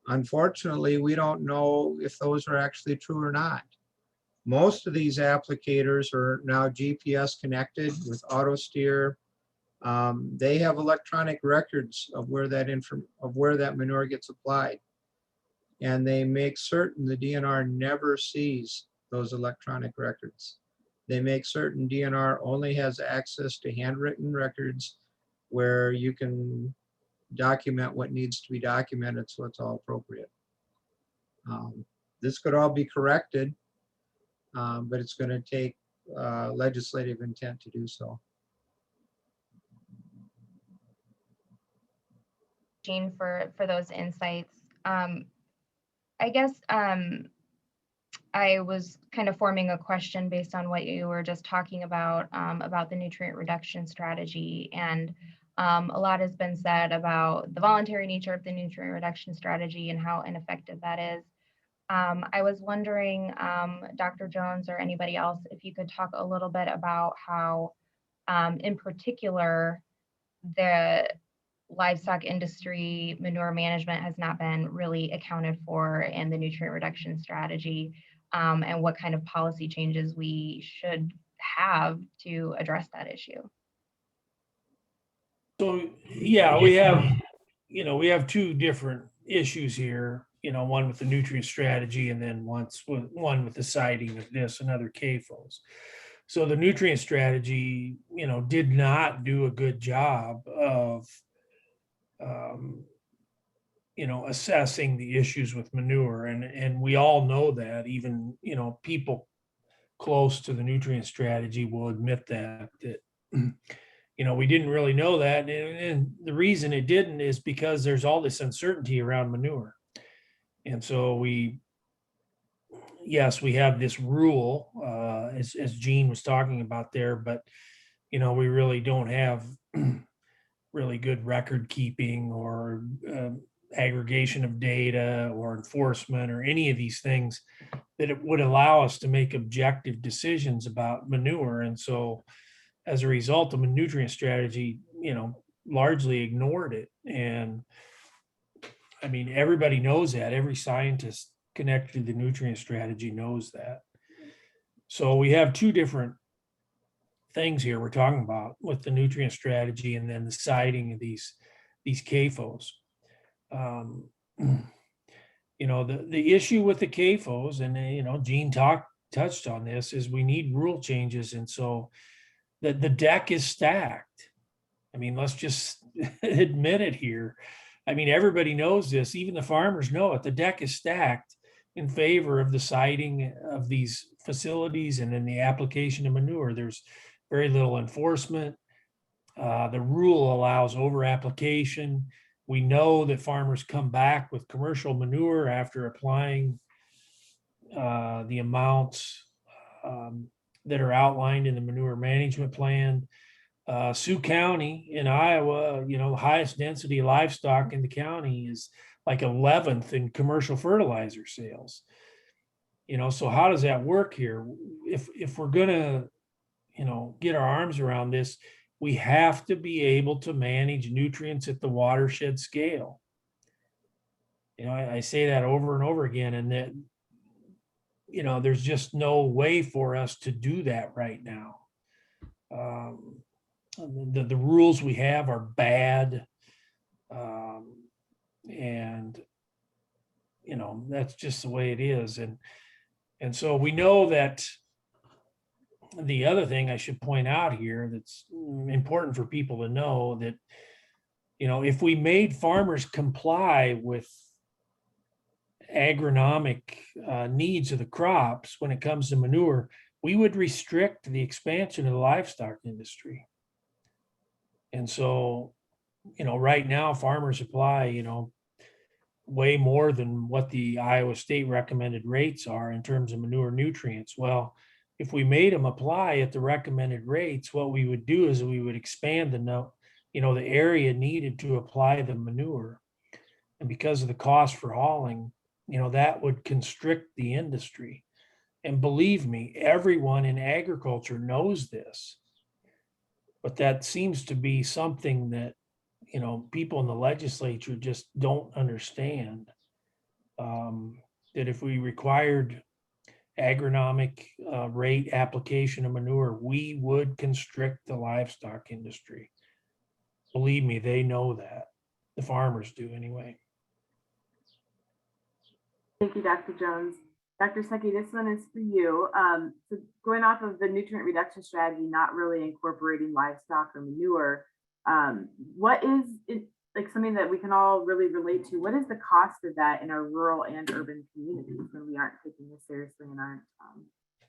Unfortunately, we don't know if those are actually true or not. Most of these applicators are now GPS connected with auto steer. They have electronic records of where that manure gets applied, and they make certain the DNR never sees those electronic records. They make certain DNR only has access to handwritten records where you can document what needs to be documented, so it's all appropriate. This could all be corrected, but it's going to take legislative intent to do so. Jean, for those insights. I guess I was kind of forming a question based on what you were just talking about the nutrient reduction strategy. And a lot has been said about the voluntary nature of the nutrient reduction strategy and how ineffective that is. I was wondering, Dr. Jones or anybody else, if you could talk a little bit about how, in particular, the livestock industry manure management has not been really accounted for in the nutrient reduction strategy, and what kind of policy changes we should have to address that issue. So, yeah, we have two different issues here, one with the nutrient strategy and then one with the siting of this and other CAFOs. So the nutrient strategy, did not do a good job of, assessing the issues with manure. And we all know that, even, people close to the nutrient strategy will admit that we didn't really know that. And the reason it didn't is because there's all this uncertainty around manure. And so we have this rule, as Jean was talking about there, but, we really don't have really good record keeping or aggregation of data or enforcement or any of these things that it would allow us to make objective decisions about manure. And so as a result of a nutrient strategy, largely ignored it. And I mean, everybody knows that. Every scientist connected to the nutrient strategy knows that. So we have two different things here we're talking about with the nutrient strategy and then the siting of these CAFOs. You know, the issue with the CAFOs, and you know, Gene touched on this, is we need rule changes. And so the deck is stacked. I mean, let's just admit it here. I mean, everybody knows this, even the farmers know it. The deck is stacked in favor of the siting of these facilities and then the application of manure. There's very little enforcement. The rule allows over application. We know that farmers come back with commercial manure after applying the amounts that are outlined in the manure management plan. Sioux County in Iowa, you know, the highest density of livestock in the county is like 11th in commercial fertilizer sales. You know, so how does that work here? If we're gonna, you know, get our arms around this, we have to be able to manage nutrients at the watershed scale. You know, I say that over and over again, and that, you know, there's just no way for us to do that right now. The rules we have are bad. And, you know, that's just the way it is. And so we know that the other thing I should point out here that's important for people to know, that, you know, if we made farmers comply with agronomic needs of the crops when it comes to manure, we would restrict the expansion of the livestock industry. And so, you know, right now farmers apply, you know, way more than what the Iowa State recommended rates are in terms of manure nutrients. Well, if we made them apply at the recommended rates, what we would do is we would expand the area needed to apply the manure. And because of the cost for hauling, you know, that would constrict the industry. And believe me, everyone in agriculture knows this. But that seems to be something that, you know, people in the legislature just don't understand. That if we required agronomic rate application of manure, we would constrict the livestock industry. Believe me, they know that. The farmers do anyway. Thank you, Dr. Jones. Dr. Zaiki, this one is for you. So going off of the nutrient reduction strategy, not really incorporating livestock or manure, what is it, like something that we can all really relate to? What is the cost of that in our rural and urban communities when we aren't taking this seriously and aren't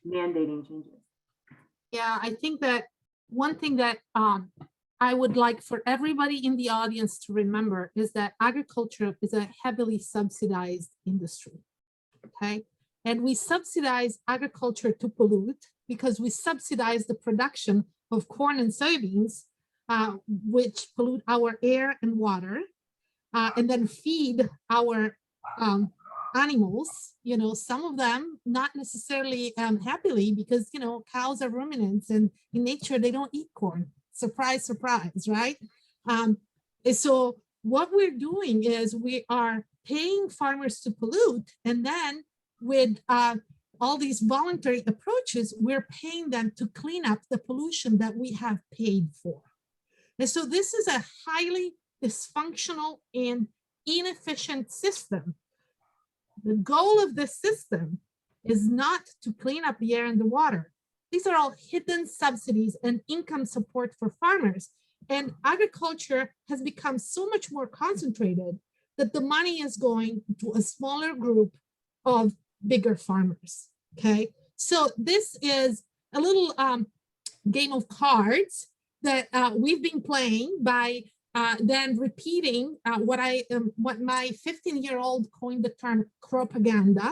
mandating changes? Yeah, I think that one thing that I would like for everybody in the audience to remember is that agriculture is a heavily subsidized industry, okay? And we subsidize agriculture to pollute because we subsidize the production of corn and soybeans, which pollute our air and water, and then feed our animals, you know, some of them not necessarily happily, because, you know, cows are ruminants and in nature, they don't eat corn. Surprise, surprise, right? And so what we're doing is we are paying farmers to pollute, and then with all these voluntary approaches, we're paying them to clean up the pollution that we have paid for. And so this is a highly dysfunctional and inefficient system. The goal of this system is not to clean up the air and the water. These are all hidden subsidies and income support for farmers. And agriculture has become so much more concentrated that the money is going to a smaller group of bigger farmers, okay? So this is a little game of cards that we've been playing by then repeating what my 15-year-old coined the term propaganda,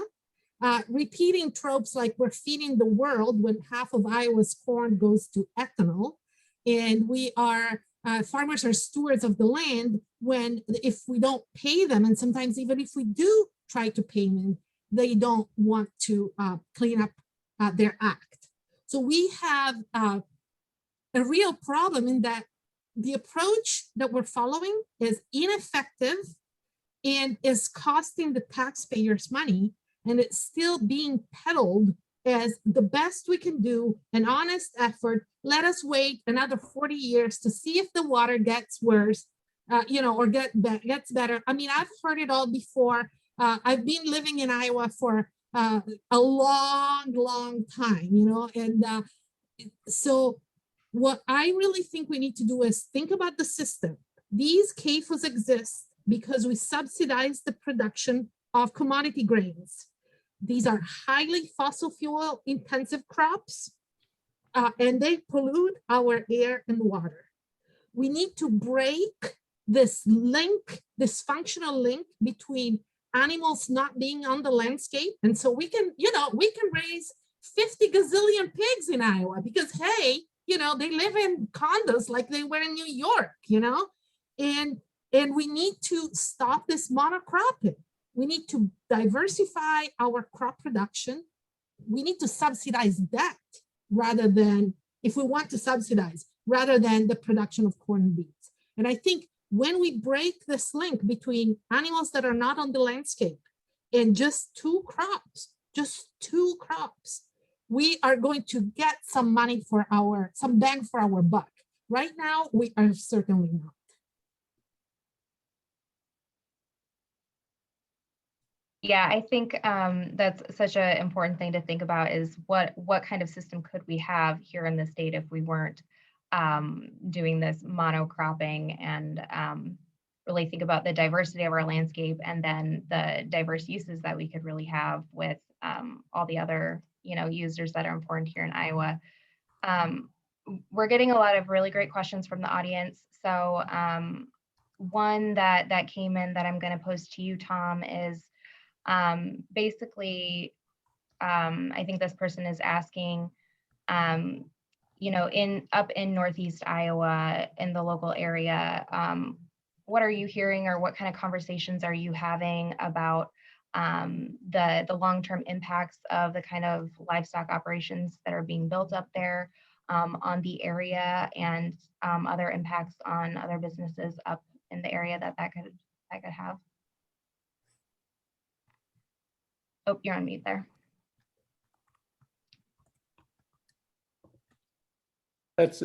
repeating tropes like we're feeding the world when half of Iowa's corn goes to ethanol, and we are farmers are stewards of the land when if we don't pay them, and sometimes even if we do try to pay them, they don't want to clean up their act. So we have a real problem in that the approach that we're following is ineffective and is costing the taxpayers money, and it's still being peddled as the best we can do, an honest effort. Let us wait another 40 years to see if the water gets worse, or gets better. I mean, I've heard it all before. I've been living in Iowa for a long time, and so what I really think we need to do is think about the system. These CAFOs exist because we subsidize the production of commodity grains. These are highly fossil fuel intensive crops, and they pollute our air and water. We need to break this link, this functional link between animals not being on the landscape. And so we can raise 50 gazillion pigs in Iowa because, hey, they live in condos like they were in New York, and we need to stop this monocropping. We need to diversify our crop production. We need to subsidize that rather than, if we want to subsidize, rather than the production of corn and beans. And I think when we break this link between animals that are not on the landscape and just two crops, we are going to get some money some bang for our buck. Right now, we are certainly not. Yeah, I think that's such an important thing to think about is what kind of system could we have here in the state if we weren't doing this monocropping, and really think about the diversity of our landscape and then the diverse uses that we could really have with all the other users that are important here in Iowa. We're getting a lot of really great questions from the audience. So one that came in that I'm going to pose to you, Tom, is basically, I think this person is asking, up in Northeast Iowa, in the local area, what are you hearing, or what kind of conversations are you having about the long-term impacts of the kind of livestock operations that are being built up there on the area, and other impacts on other businesses up in the area that could have? Oh, you're on mute there. It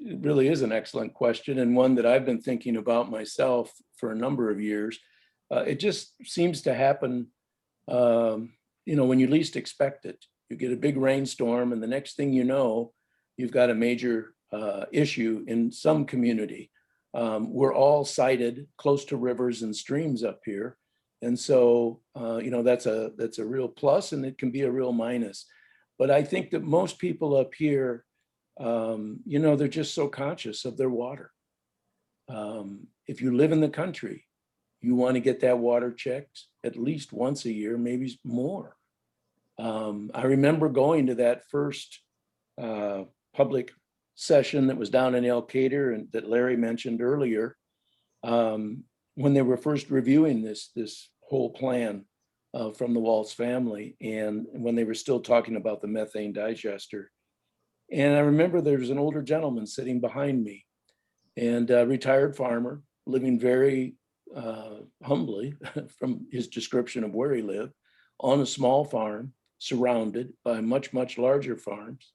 really is an excellent question, and one that I've been thinking about myself for a number of years. It just seems to happen, when you least expect it. You get a big rainstorm, and the next thing you know, you've got a major issue in some community. We're all sited close to rivers and streams up here. And so, that's a real plus, and it can be a real minus. But I think that most people up here, they're just so conscious of their water. If you live in the country, you want to get that water checked at least once a year, maybe more. I remember going to that first public session that was down in Elkader and that Larry mentioned earlier, when they were first reviewing this whole plan from the Waltz family, and when they were still talking about the methane digester. And I remember there was an older gentleman sitting behind me, and a retired farmer living very humbly from his description of where he lived, on a small farm surrounded by much, much larger farms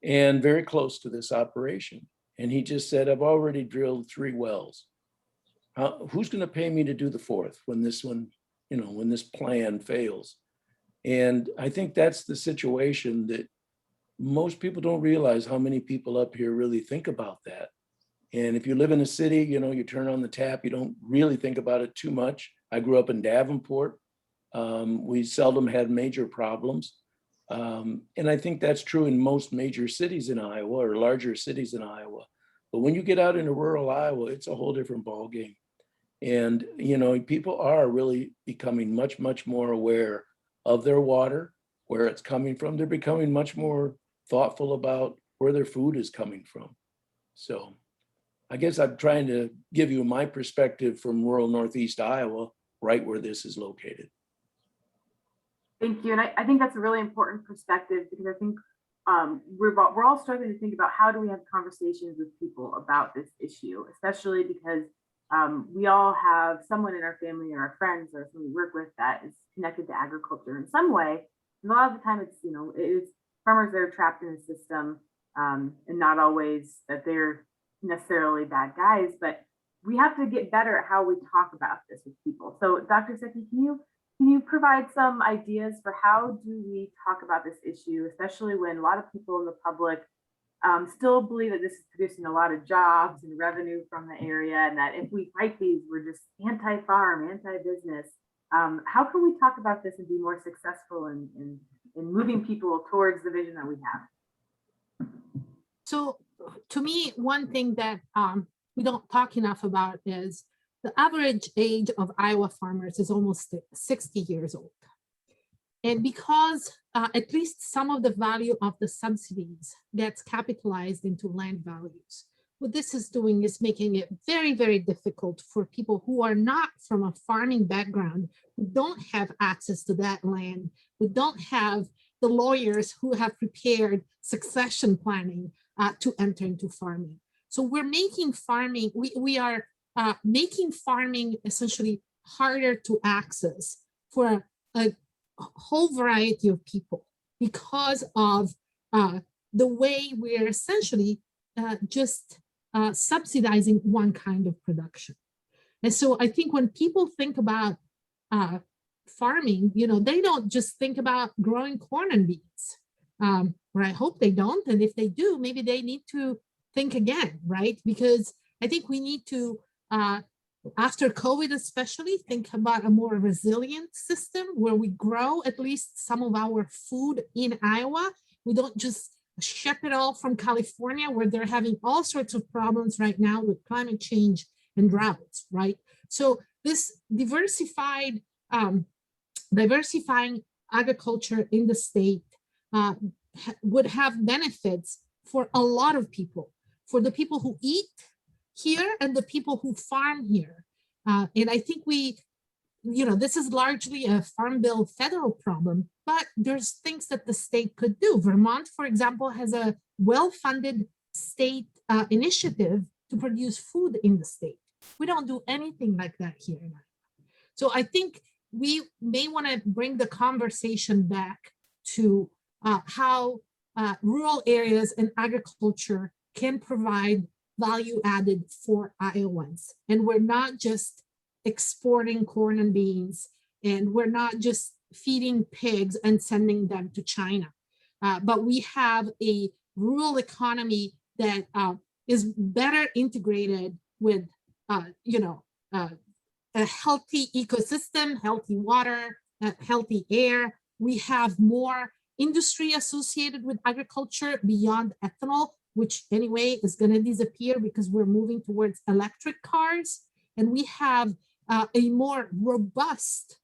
and very close to this operation. And he just said, I've already drilled 3 wells. Who's going to pay me to do the 4th when this one, when this plan fails? And I think that's the situation that most people don't realize, how many people up here really think about that. And if you live in a city, you turn on the tap, you don't really think about it too much. I grew up in Davenport. We seldom had major problems. And I think that's true in most major cities in Iowa, or larger cities in Iowa. But when you get out into rural Iowa, it's a whole different ballgame. And, people are really becoming much, much more aware of their water, where it's coming from. They're becoming much more thoughtful about where their food is coming from. So I guess I'm trying to give you my perspective from rural Northeast Iowa, right where this is located. Thank you. And I think that's a really important perspective, because I think we're all struggling to think about how do we have conversations with people about this issue, especially because we all have someone in our family or our friends or someone we work with that is connected to agriculture in some way. And a lot of the time it's, it's farmers that are trapped in a system, and not always that they're necessarily bad guys, but we have to get better at how we talk about this with people. So Dr. Zaiki, can you provide some ideas for how do we talk about this issue, especially when a lot of people in the public still believe that this is producing a lot of jobs and revenue from the area, and that if we fight these, we're just anti-farm, anti-business. How can we talk about this and be more successful in moving people towards the vision that we have? So to me, one thing that we don't talk enough about is the average age of Iowa farmers is almost 60 years old. And because at least some of the value of the subsidies gets capitalized into land values, what this is doing is making it very, very difficult for people who are not from a farming background, who don't have access to that land, who don't have the lawyers who have prepared succession planning to enter into farming. So we're making farming, we are making farming essentially harder to access for a whole variety of people because of the way we're essentially just subsidizing one kind of production. And so I think when people think about farming, they don't just think about growing corn and beans, or I hope they don't. And if they do, maybe they need to think again, right? Because I think we need to, after COVID especially, think about a more resilient system where we grow at least some of our food in Iowa. We don't just ship it all from California, where they're having all sorts of problems right now with climate change and droughts, right? So this diversifying agriculture in the state would have benefits for a lot of people, for the people who eat here and the people who farm here. And I think this is largely a Farm Bill federal problem, but there's things that the state could do. Vermont, for example, has a well-funded state initiative to produce food in the state. We don't do anything like that here in Iowa. So I think we may want to bring the conversation back to how rural areas and agriculture can provide value added for Iowans. And we're not just exporting corn and beans, and we're not just feeding pigs and sending them to China. But we have a rural economy that is better integrated with, a healthy ecosystem, healthy water, healthy air. We have more industry associated with agriculture beyond ethanol, which anyway is going to disappear because we're moving towards electric cars. And we have a more robust,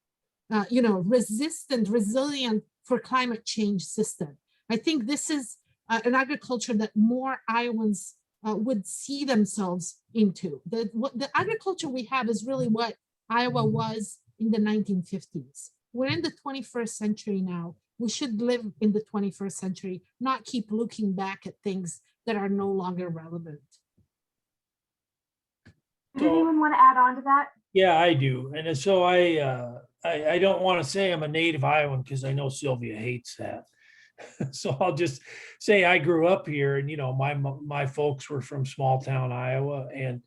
resistant, resilient for climate change system. I think this is an agriculture that more Iowans would see themselves into. The agriculture we have is really what Iowa was in the 1950s. We're in the 21st century now. We should live in the 21st century, not keep looking back at things that are no longer relevant. Does anyone want to add on to that? Yeah, I do. And so I don't want to say I'm a native Iowan because I know Sylvia hates that. So I'll just say I grew up here, and my folks were from small town Iowa, and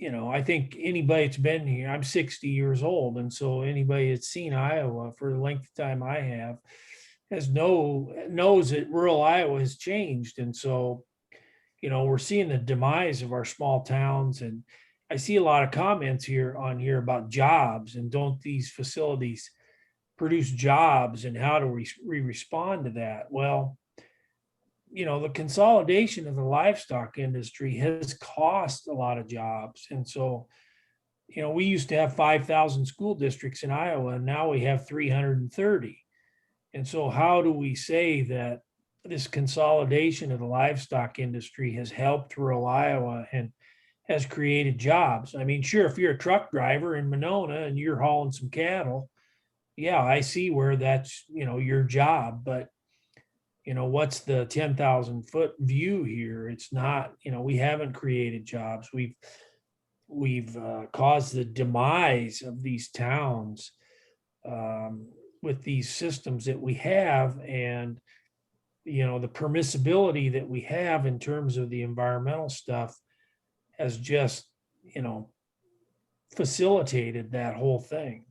I think anybody that's been here, I'm 60 years old, and so anybody that's seen Iowa for the length of time I have knows that rural Iowa has changed. And so we're seeing the demise of our small towns, and I see a lot of comments here about jobs, and don't these facilities produce jobs, and how do we respond to that? Well, the consolidation of the livestock industry has cost a lot of jobs. And so, we used to have 5,000 school districts in Iowa, and now we have 330. And so how do we say that this consolidation of the livestock industry has helped rural Iowa and has created jobs? I mean, sure, if you're a truck driver in Monona and you're hauling some cattle, yeah, I see where that's, your job. But what's the 10,000 foot view here? It's not, we haven't created jobs. We've caused the demise of these towns with these systems that we have, and the permissibility that we have in terms of the environmental stuff has just facilitated that whole thing.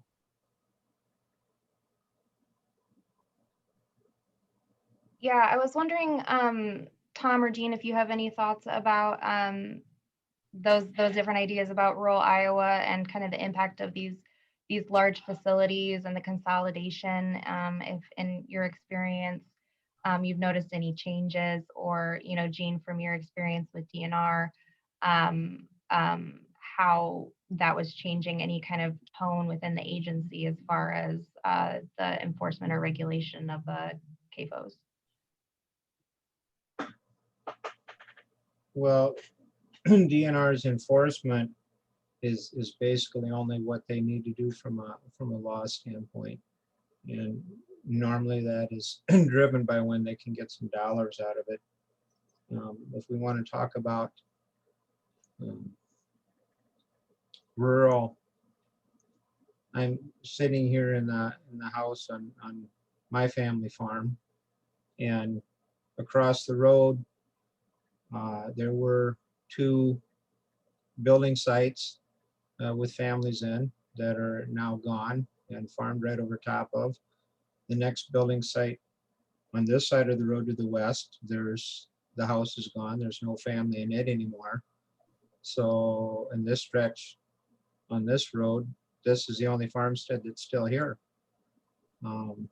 Yeah, I was wondering, Tom or Jean, if you have any thoughts about those different ideas about rural Iowa and kind of the impact of these large facilities and the consolidation. If in your experience, you've noticed any changes, or Jean, from your experience with DNR, how that was changing any kind of tone within the agency as far as the enforcement or regulation of the CAFOs. Well, DNR's enforcement is basically only what they need to do from a law standpoint. And normally that is driven by when they can get some dollars out of it. If we want to talk about rural, I'm sitting here in the house on my family farm, and across the road there were 2 building sites with families in that are now gone and farmed right over top of. The next building site on this side of the road to the west, the house is gone. There's no family in it anymore. So in this stretch on this road, this is the only farmstead that's still here. And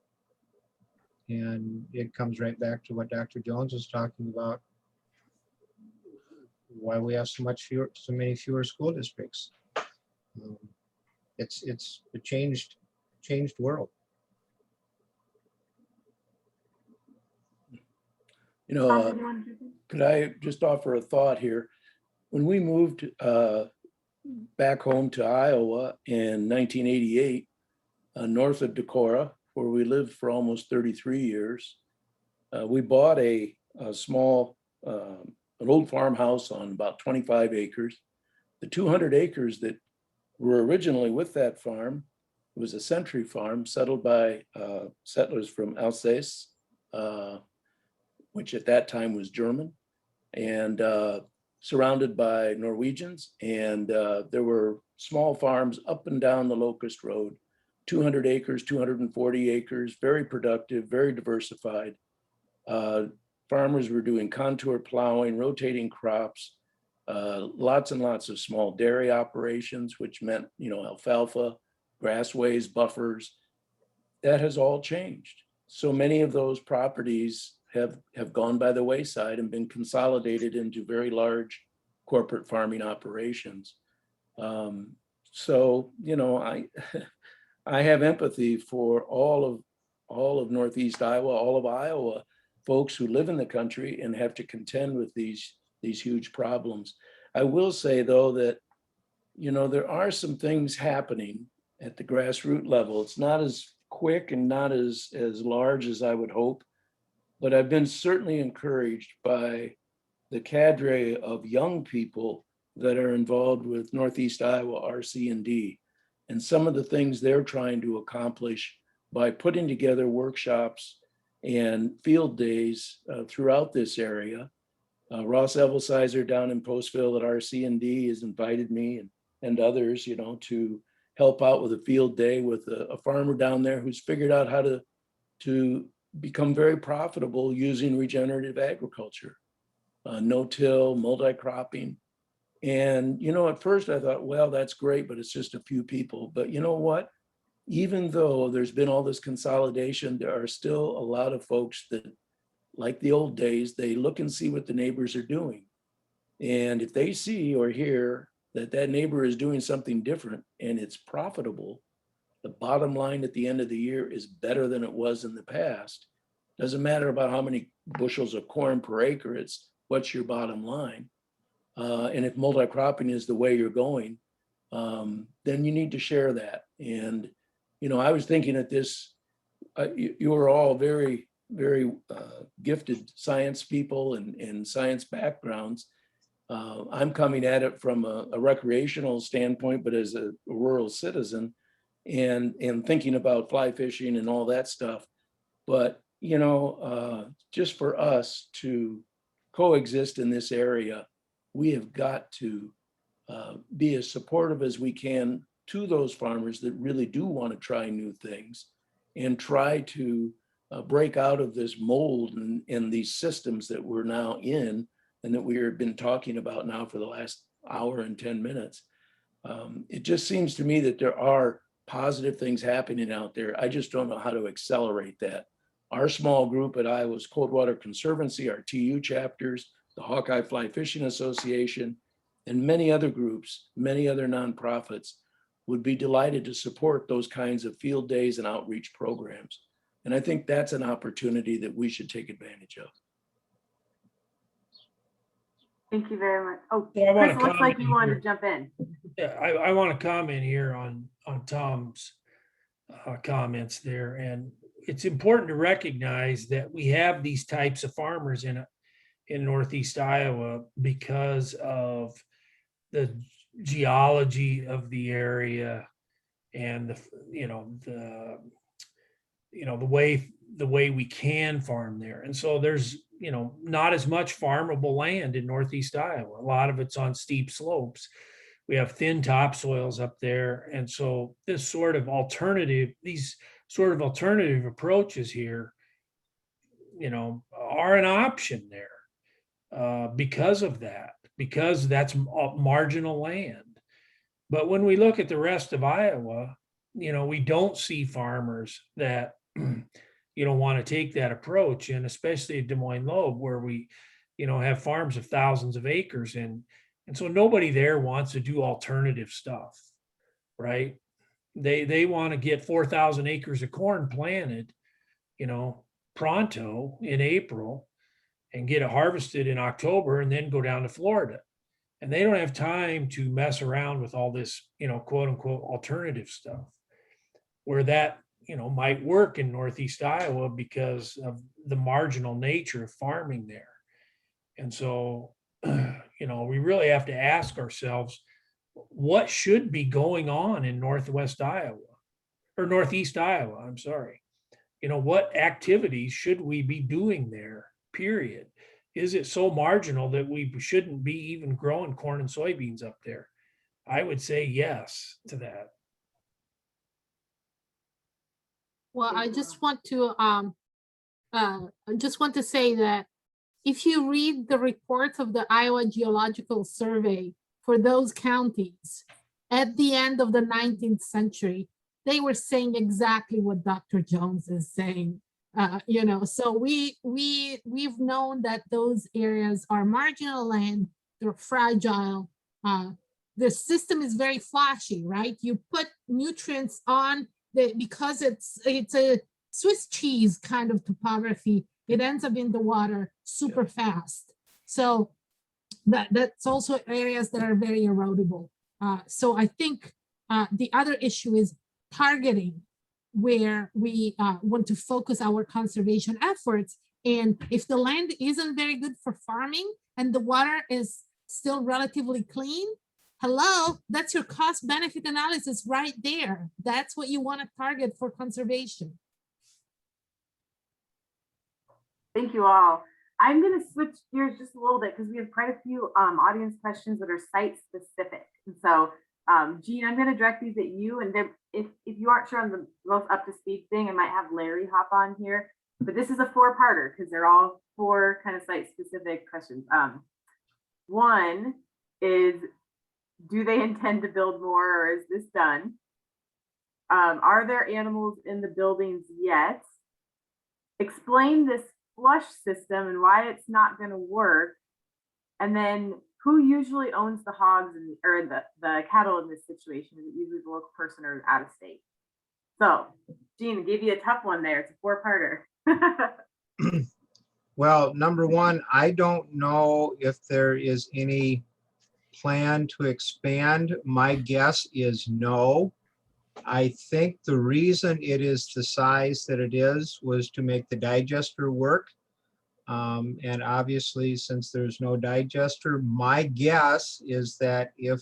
it comes right back to what Dr. Jones was talking about, why we have so many fewer school districts. It's a changed world. Could I just offer a thought here? When we moved back home to Iowa in 1988, north of Decorah, where we lived for almost 33 years, we bought a small, an old farmhouse on about 25 acres. The 200 acres that were originally with that farm, it was a century farm settled by settlers from Alsace, which at that time was German, and surrounded by Norwegians. And there were small farms up and down the Locust Road, 200 acres, 240 acres, very productive, very diversified. Farmers were doing contour plowing, rotating crops, lots and lots of small dairy operations, which meant, alfalfa, grassways, buffers. That has all changed. So many of those properties have gone by the wayside and been consolidated into very large corporate farming operations. So, I have empathy for all of Northeast Iowa, all of Iowa folks who live in the country and have to contend with these huge problems. I will say, though, that, there are some things happening at the grassroots level. It's not as quick and not as large as I would hope, but I've been certainly encouraged by the cadre of young people that are involved with Northeast Iowa RC&D and some of the things they're trying to accomplish by putting together workshops and field days throughout this area. Ross Evelsizer down in Postville at RC&D has invited me and others, to help out with a field day with a farmer down there who's figured out how to become very profitable using regenerative agriculture, no-till, multi-cropping. And, at first I thought, well, that's great, but it's just a few people. But you know what? Even though there's been all this consolidation, there are still a lot of folks that, like the old days, they look and see what the neighbors are doing. And if they see or hear that neighbor is doing something different and it's profitable, the bottom line at the end of the year is better than it was in the past. Doesn't matter about how many bushels of corn per acre, it's what's your bottom line. And if multi-cropping is the way you're going, then you need to share that. And, I was thinking at this, you were all very very gifted science people and science backgrounds. I'm coming at it from a recreational standpoint, but as a rural citizen and thinking about fly fishing and all that stuff. But, you know, just for us to coexist in this area, we have got to be as supportive as we can to those farmers that really do want to try new things and try to break out of this mold and these systems that we're now in and that we have been talking about now for the last hour and 10 minutes. It just seems to me that there are positive things happening out there. I just don't know how to accelerate that. Our small group at Iowa's Coldwater Conservancy, our TU chapters, the Hawkeye Fly Fishing Association, and many other groups, many other nonprofits would be delighted to support those kinds of field days and outreach programs. And I think that's an opportunity that we should take advantage of. Thank you very much. Oh, So I wanna Chris, looks like comment you wanted here. to jump in. Yeah, I want to comment here on Tom's comments there. And it's important to recognize that we have these types of farmers in Northeast Iowa because of the geology of the area and the way we can farm there. And so there's, not as much farmable land in Northeast Iowa. A lot of it's on steep slopes. We have thin topsoils up there. And so these sort of alternative approaches here, are an option there because of that, because that's marginal land. But when we look at the rest of Iowa, we don't see farmers that want to take that approach, and especially at Des Moines Loeb, where we, have farms of thousands of acres, and so nobody there wants to do alternative stuff, right? They want to get 4,000 acres of corn planted, pronto in April, and get it harvested in October, and then go down to Florida, and they don't have time to mess around with all this, quote unquote alternative stuff, where that might work in Northeast Iowa because of the marginal nature of farming there. And so, we really have to ask ourselves, what should be going on in Northwest Iowa or Northeast Iowa? I'm sorry. What activities should we be doing there, period? Is it so marginal that we shouldn't be even growing corn and soybeans up there? I would say yes to that. Well, I just want to say that if you read the reports of the Iowa Geological Survey for those counties at the end of the 19th century, they were saying exactly what Dr. Jones is saying. So we've known that those areas are marginal land, they're fragile. The system is very flashy, right? You put nutrients on because it's a Swiss cheese kind of topography. It ends up in the water super fast. So that's also areas that are very erodible. So I think the other issue is targeting where we want to focus our conservation efforts. And if the land isn't very good for farming and the water is still relatively clean, hello, that's your cost benefit analysis right there. That's what you want to target for conservation. Thank you all. I'm going to switch gears just a little bit because we have quite a few audience questions that are site specific. And so, Jean, I'm going to direct these at you. And if you aren't sure on the most up to speed thing, I might have Larry hop on here. But this is a four-parter because they're all four kind of site specific questions. One is, do they intend to build more, or is this done? Are there animals in the buildings yet? Explain this flush system and why it's not going to work. And then who usually owns the hogs or the cattle in this situation? Is it usually the local person or out of state? So, Jean, gave you a tough one there. It's a four-parter. Well, number one, I don't know if there is any plan to expand. My guess is no. I think the reason it is the size that it is was to make the digester work. And obviously, since there's no digester, my guess is that if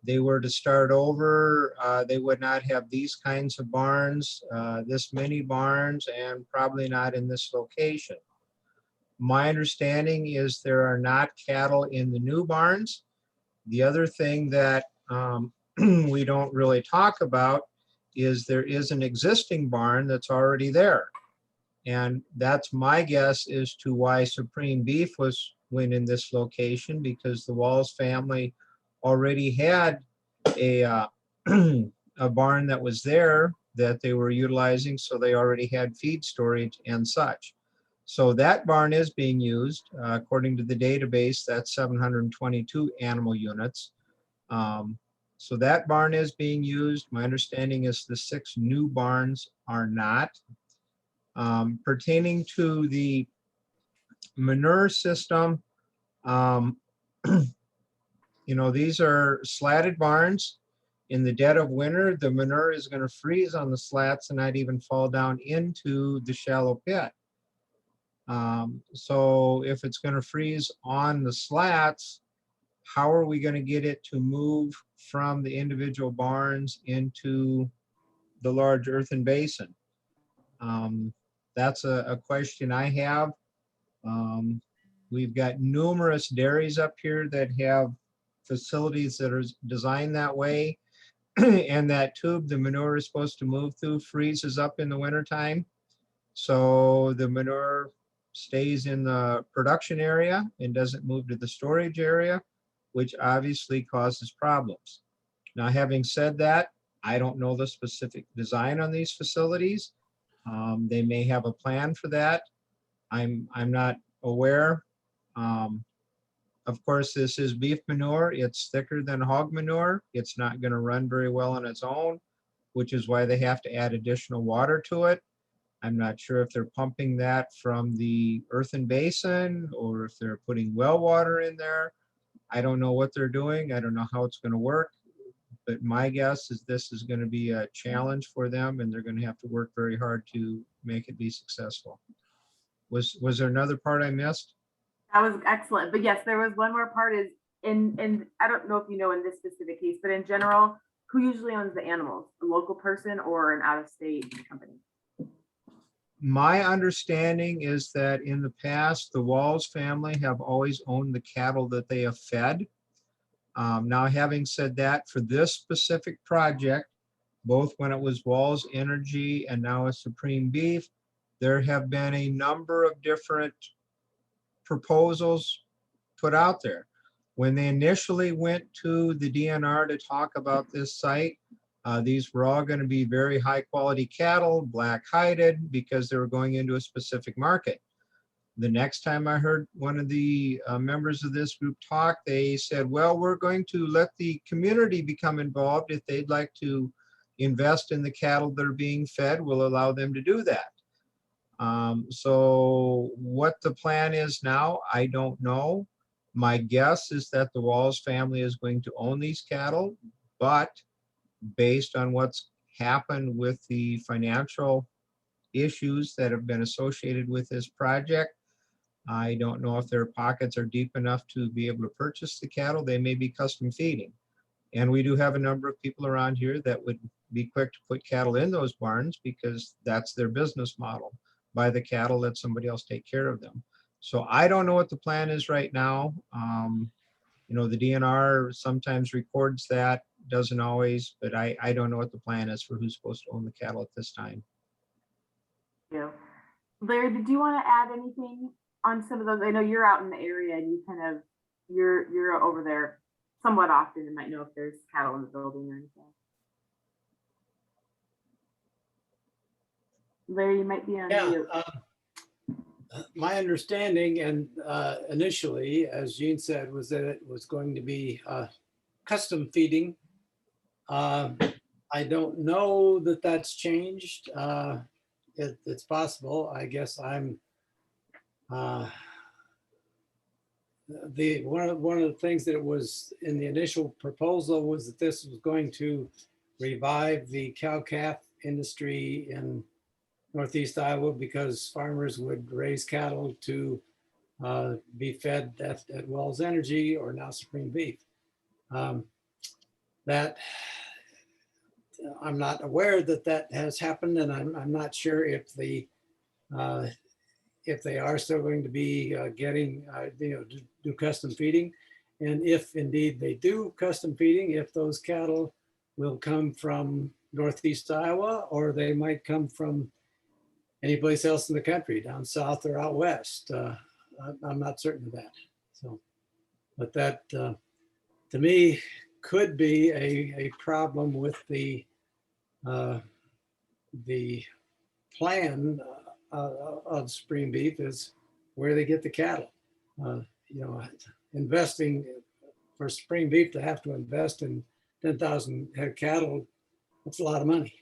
they were to start over, they would not have these kinds of barns, this many barns, and probably not in this location. My understanding is there are not cattle in the new barns. The other thing that we don't really talk about is there is an existing barn that's already there. And that's my guess as to why Supreme Beef went in this location, because the Walls family already had a, a barn that was there that they were utilizing, so they already had feed storage and such. So that barn is being used. According to the database, that's 722 animal units. So that barn is being used. My understanding is the 6 new barns are not. Pertaining to the manure system, you know, these are slatted barns. In the dead of winter, the manure is going to freeze on the slats and not even fall down into the shallow pit. So if it's going to freeze on the slats, how are we going to get it to move from the individual barns into the large earthen basin? That's a question I have. We've got numerous dairies up here that have facilities that are designed that way. And that tube the manure is supposed to move through freezes up in the wintertime. So the manure stays in the production area and doesn't move to the storage area, which obviously causes problems. Now, having said that, I don't know the specific design on these facilities. They may have a plan for that. I'm not aware. Of course, this is beef manure. It's thicker than hog manure. It's not going to run very well on its own, which is why they have to add additional water to it. I'm not sure if they're pumping that from the earthen basin or if they're putting well water in there. I don't know what they're doing. I don't know how it's going to work. But my guess is this is going to be a challenge for them, and they're going to have to work very hard to make it be successful. Was there another part I missed? That was excellent. But yes, there was one more part is in I don't know if you know in this specific case, but in general, who usually owns the animals? A local person or an out-of-state company? My understanding is that in the past, the Walls family have always owned the cattle that they have fed. Now, having said that, for this specific project, both when it was Walls Energy and now a Supreme Beef, there have been a number of different proposals put out there. When they initially went to the DNR to talk about this site, these were all going to be very high quality cattle, black hided, because they were going into a specific market. The next time I heard one of the members of this group talk, they said, well, we're going to let the community become involved. If they'd like to invest in the cattle that are being fed, we'll allow them to do that. So what the plan is now, I don't know. My guess is that the Walls family is going to own these cattle, but based on what's happened with the financial issues that have been associated with this project, I don't know if their pockets are deep enough to be able to purchase the cattle. They may be custom feeding. And we do have a number of people around here that would be quick to put cattle in those barns because that's their business model. Buy the cattle, let somebody else take care of them. So I don't know what the plan is right now. You know, the DNR sometimes records that, doesn't always, but I don't know what the plan is for who's supposed to own the cattle at this time. Yeah. Larry, did you want to add anything on some of those? I know you're out in the area and you kind of, you're over there somewhat often and might know if there's cattle in the building or anything. Larry, you might be on mute. My understanding and initially, as Jean said, was that it was going to be custom feeding. I don't know that that's changed. It's possible. I guess I'm one of the things that it was in the initial proposal was that this was going to revive the cow-calf industry in Northeast Iowa because farmers would raise cattle to be fed at Wells Energy or now Supreme Beef. That I'm not aware that that has happened, and I'm not sure if they are still going to be getting do custom feeding, and if indeed they do custom feeding, if those cattle will come from Northeast Iowa or they might come from any place else in the country, down south or out west. I'm not certain of that. So, but that to me could be a problem with the plan of Supreme Beef is where they get the cattle. Investing for Supreme Beef to have to invest in 10,000 head of cattle, that's a lot of money.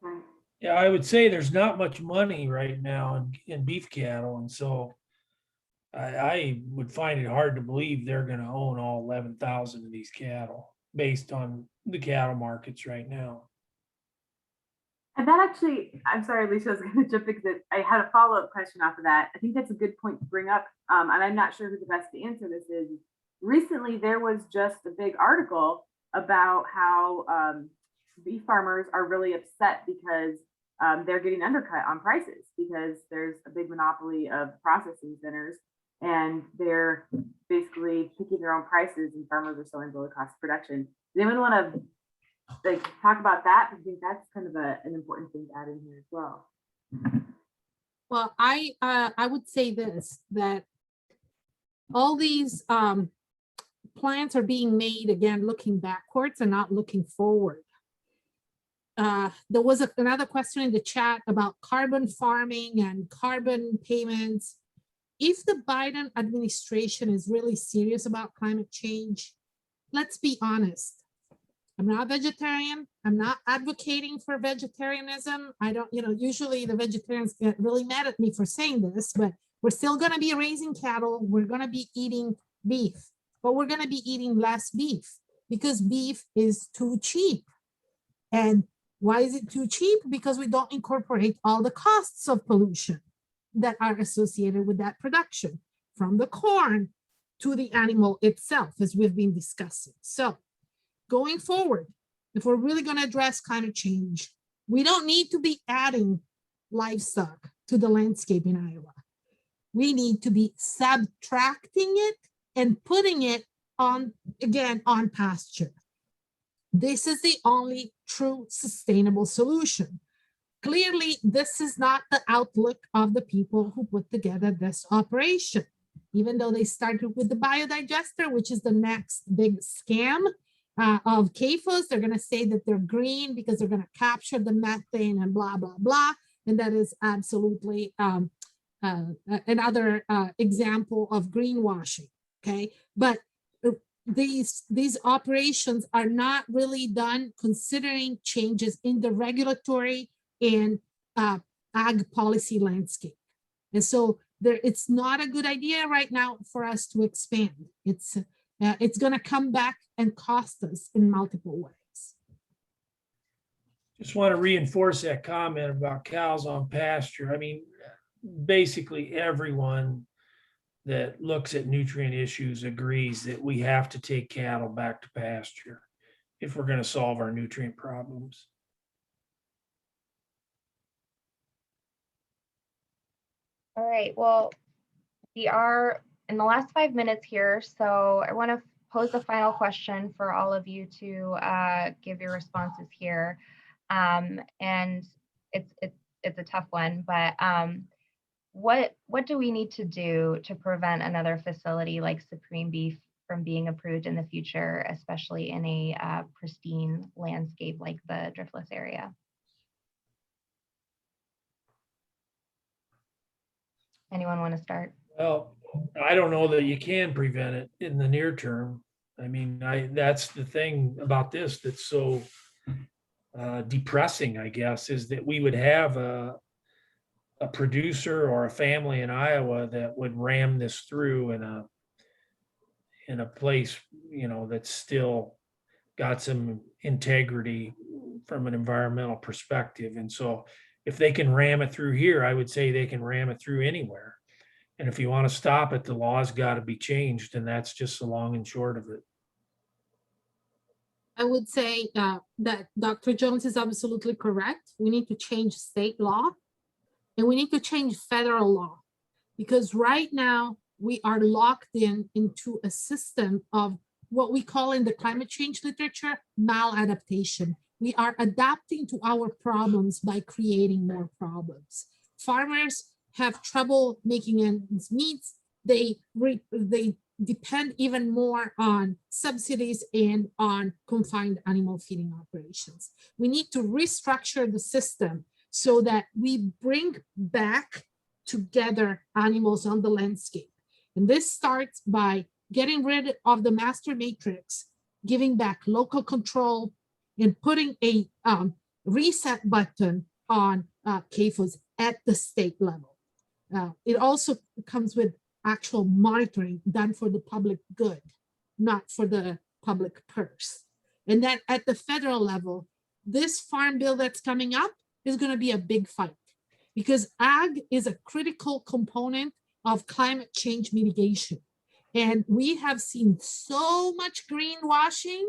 Right. Yeah, I would say there's not much money right now in beef cattle, and so I would find it hard to believe they're going to own all 11,000 of these cattle based on the cattle markets right now. And that actually, I'm sorry, Alicia, I was going to jump in because I had a follow-up question off of that. I think that's a good point to bring up. And I'm not sure who the best to answer this is. Recently, there was just a big article about how beef farmers are really upset because they're getting undercut on prices because there's a big monopoly of processing centers and they're basically picking their own prices and farmers are selling below cost production. Does anyone want to talk about that? I think that's kind of an important thing to add in here as well. Well, I would say this, that all these plans are being made, again, looking backwards and not looking forward. There was another question in the chat about carbon farming and carbon payments. If the Biden administration is really serious about climate change, let's be honest. I'm not a vegetarian. I'm not advocating for vegetarianism. I don't, usually the vegetarians get really mad at me for saying this, but we're still going to be raising cattle. We're going to be eating beef, but we're going to be eating less beef because beef is too cheap. And why is it too cheap? Because we don't incorporate all the costs of pollution that are associated with that production, from the corn to the animal itself, as we've been discussing. So going forward, if we're really going to address climate change, we don't need to be adding livestock to the landscape in Iowa. We need to be subtracting it and putting it on, again, on pasture. This is the only true sustainable solution. Clearly, this is not the outlook of the people who put together this operation. Even though they started with the biodigester, which is the next big scam of CAFOs, they're going to say that they're green because they're going to capture the methane and blah, blah, blah. And that is absolutely another example of greenwashing, okay? But these operations are not really done considering changes in the regulatory and ag policy landscape. And so it's not a good idea right now for us to expand. It's going to come back and cost us in multiple ways. Just want to reinforce that comment about cows on pasture. I mean, basically everyone that looks at nutrient issues agrees that we have to take cattle back to pasture if we're going to solve our nutrient problems. All right, well, we are in the last 5 minutes here, so I want to pose a final question for all of you to give your responses here. And it's a tough one, but what do we need to do to prevent another facility like Supreme Beef from being approved in the future, especially in a pristine landscape like the Driftless area? Anyone want to start? Well, I don't know that you can prevent it in the near term. I mean, that's the thing about this that's so depressing, I guess, is that we would have a producer or a family in Iowa that would ram this through in a place, that's still got some integrity from an environmental perspective. And so if they can ram it through here, I would say they can ram it through anywhere. And if you want to stop it, the law's got to be changed. And that's just the long and short of it. I would say that Dr. Jones is absolutely correct. We need to change state law and we need to change federal law, because right now we are locked into a system of what we call in the climate change literature, maladaptation. We are adapting to our problems by creating more problems. Farmers have trouble making ends meet. They depend even more on subsidies and on confined animal feeding operations. We need to restructure the system so that we bring back together animals on the landscape. And this starts by getting rid of the master matrix, giving back local control, and putting a reset button on CAFOs at the state level. It also comes with actual monitoring done for the public good, not for the public purse. And then at the federal level, this farm bill that's coming up is going to be a big fight, because ag is a critical component of climate change mitigation. And we have seen so much greenwashing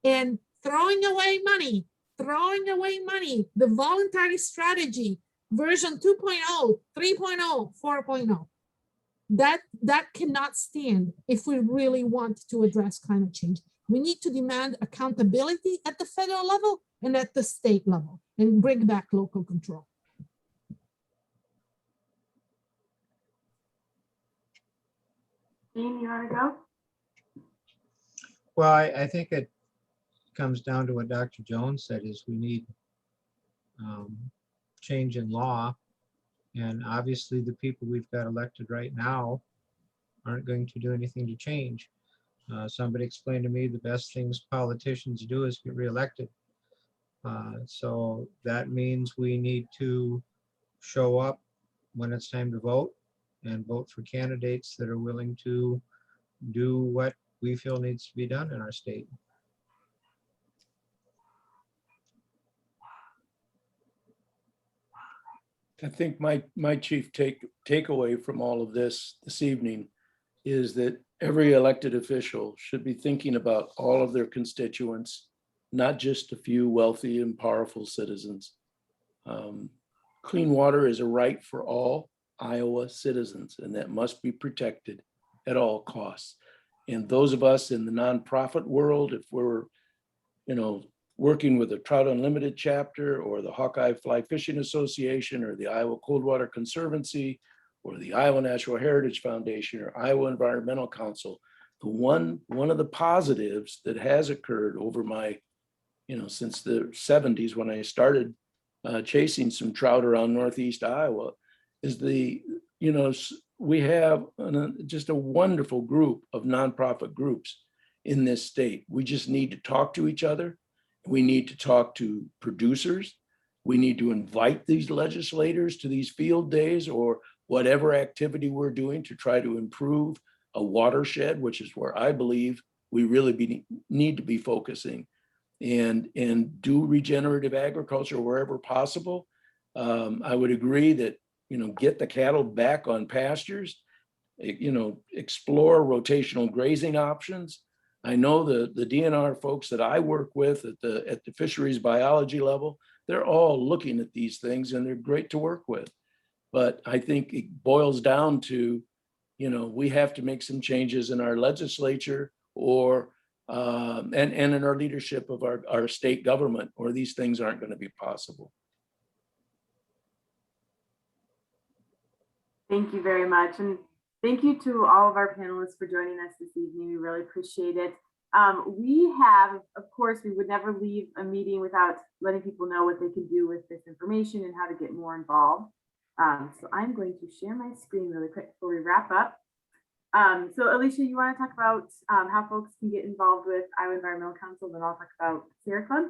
and throwing away money. The voluntary strategy, version 2.0, 3.0, 4.0. That cannot stand if we really want to address climate change. We need to demand accountability at the federal level and at the state level and bring back local control. Dean, you want to go? Well, I think it comes down to what Dr. Jones said, is we need change in law. And obviously the people we've got elected right now aren't going to do anything to change. Somebody explained to me the best things politicians do is get reelected. So that means we need to show up when it's time to vote and vote for candidates that are willing to do what we feel needs to be done in our state. I think my chief takeaway from all of this evening is that every elected official should be thinking about all of their constituents, not just a few wealthy and powerful citizens. Clean water is a right for all Iowa citizens, and that must be protected at all costs. And those of us in the nonprofit world, if we're, working with the Trout Unlimited chapter or the Hawkeye Fly Fishing Association or the Iowa Coldwater Conservancy or the Iowa Natural Heritage Foundation or Iowa Environmental Council, one of the positives that has occurred over my, since the 70s when I started chasing some trout around Northeast Iowa, is we have just a wonderful group of nonprofit groups in this state. We just need to talk to each other. We need to talk to producers. We need to invite these legislators to these field days or whatever activity we're doing to try to improve a watershed, which is where I believe we really need to be focusing, and do regenerative agriculture wherever possible. I would agree that, get the cattle back on pastures, explore rotational grazing options. I know the DNR folks that I work with at the fisheries biology level, they're all looking at these things and they're great to work with. But I think it boils down to, we have to make some changes in our legislature or and in our leadership of our state government, or these things aren't going to be possible. Thank you very much. And thank you to all of our panelists for joining us this evening. We really appreciate it. We have, of course, we would never leave a meeting without letting people know what they can do with this information and how to get more involved. So I'm going to share my screen really quick before we wrap up. So Alicia, you want to talk about how folks can get involved with Iowa Environmental Council, then I'll talk about Sierra Club?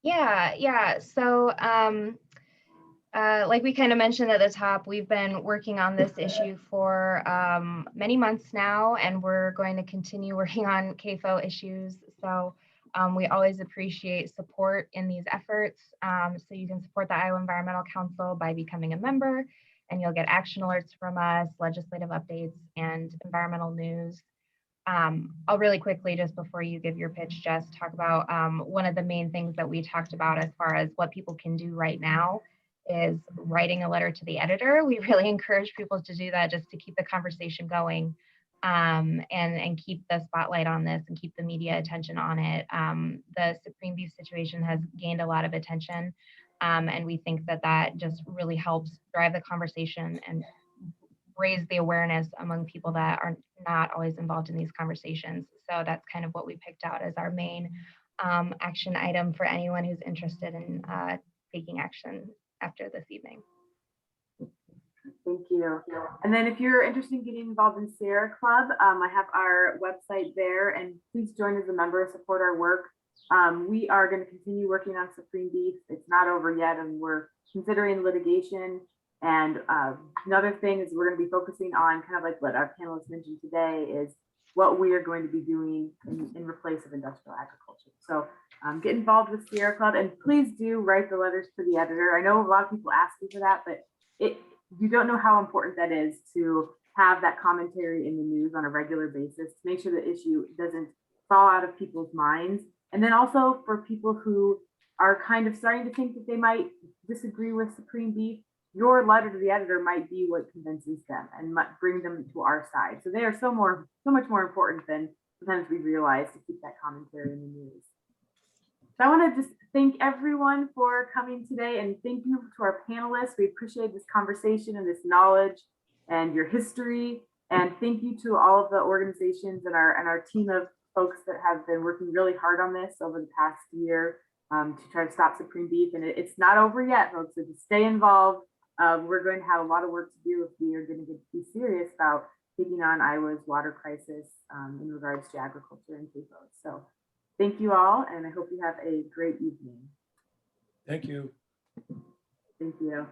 Yeah. So like we kind of mentioned at the top, we've been working on this issue for many months now, and we're going to continue working on CAFO issues. So We always appreciate support in these efforts. So you can support the Iowa Environmental Council by becoming a member, and you'll get action alerts from us, legislative updates, and environmental news. I'll really quickly, just before you give your pitch, Jess, talk about one of the main things that we talked about as far as what people can do right now is writing a letter to the editor. We really encourage people to do that just to keep the conversation going, and keep the spotlight on this and keep the media attention on it. The Supreme Beef situation has gained a lot of attention, and we think that that just really helps drive the conversation and raise the awareness among people that are not always involved in these conversations. So that's kind of what we picked out as our main action item for anyone who's interested in taking action after this evening. Thank you. And then if you're interested in getting involved in Sierra Club, I have our website there, and please join as a member, support our work. We are going to continue working on Supreme Beef. It's not over yet, and we're considering litigation. And another thing is we're going to be focusing on, kind of like what our panelists mentioned today, is what we are going to be doing in replace of industrial agriculture. So get involved with Sierra Club, and please do write the letters to the editor. I know a lot of people ask me for that, but you don't know how important that is to have that commentary in the news on a regular basis to make sure the issue doesn't fall out of people's minds. And then also for people who are kind of starting to think that they might disagree with Supreme Beef, your letter to the editor might be what convinces them and might bring them to our side. So they are so much more important than sometimes we realize, to keep that commentary in the news. So I want to just thank everyone for coming today, and thank you to our panelists. We appreciate this conversation and this knowledge and your history. And thank you to all of the organizations and our team of folks that have been working really hard on this over the past year to try to stop Supreme Beef. And it's not over yet, folks, so just stay involved. We're going to have a lot of work to do if we are going to be serious about taking on Iowa's water crisis in regards to agriculture and CAFO. So thank you all, and I hope you have a great evening. Thank you. Thank you.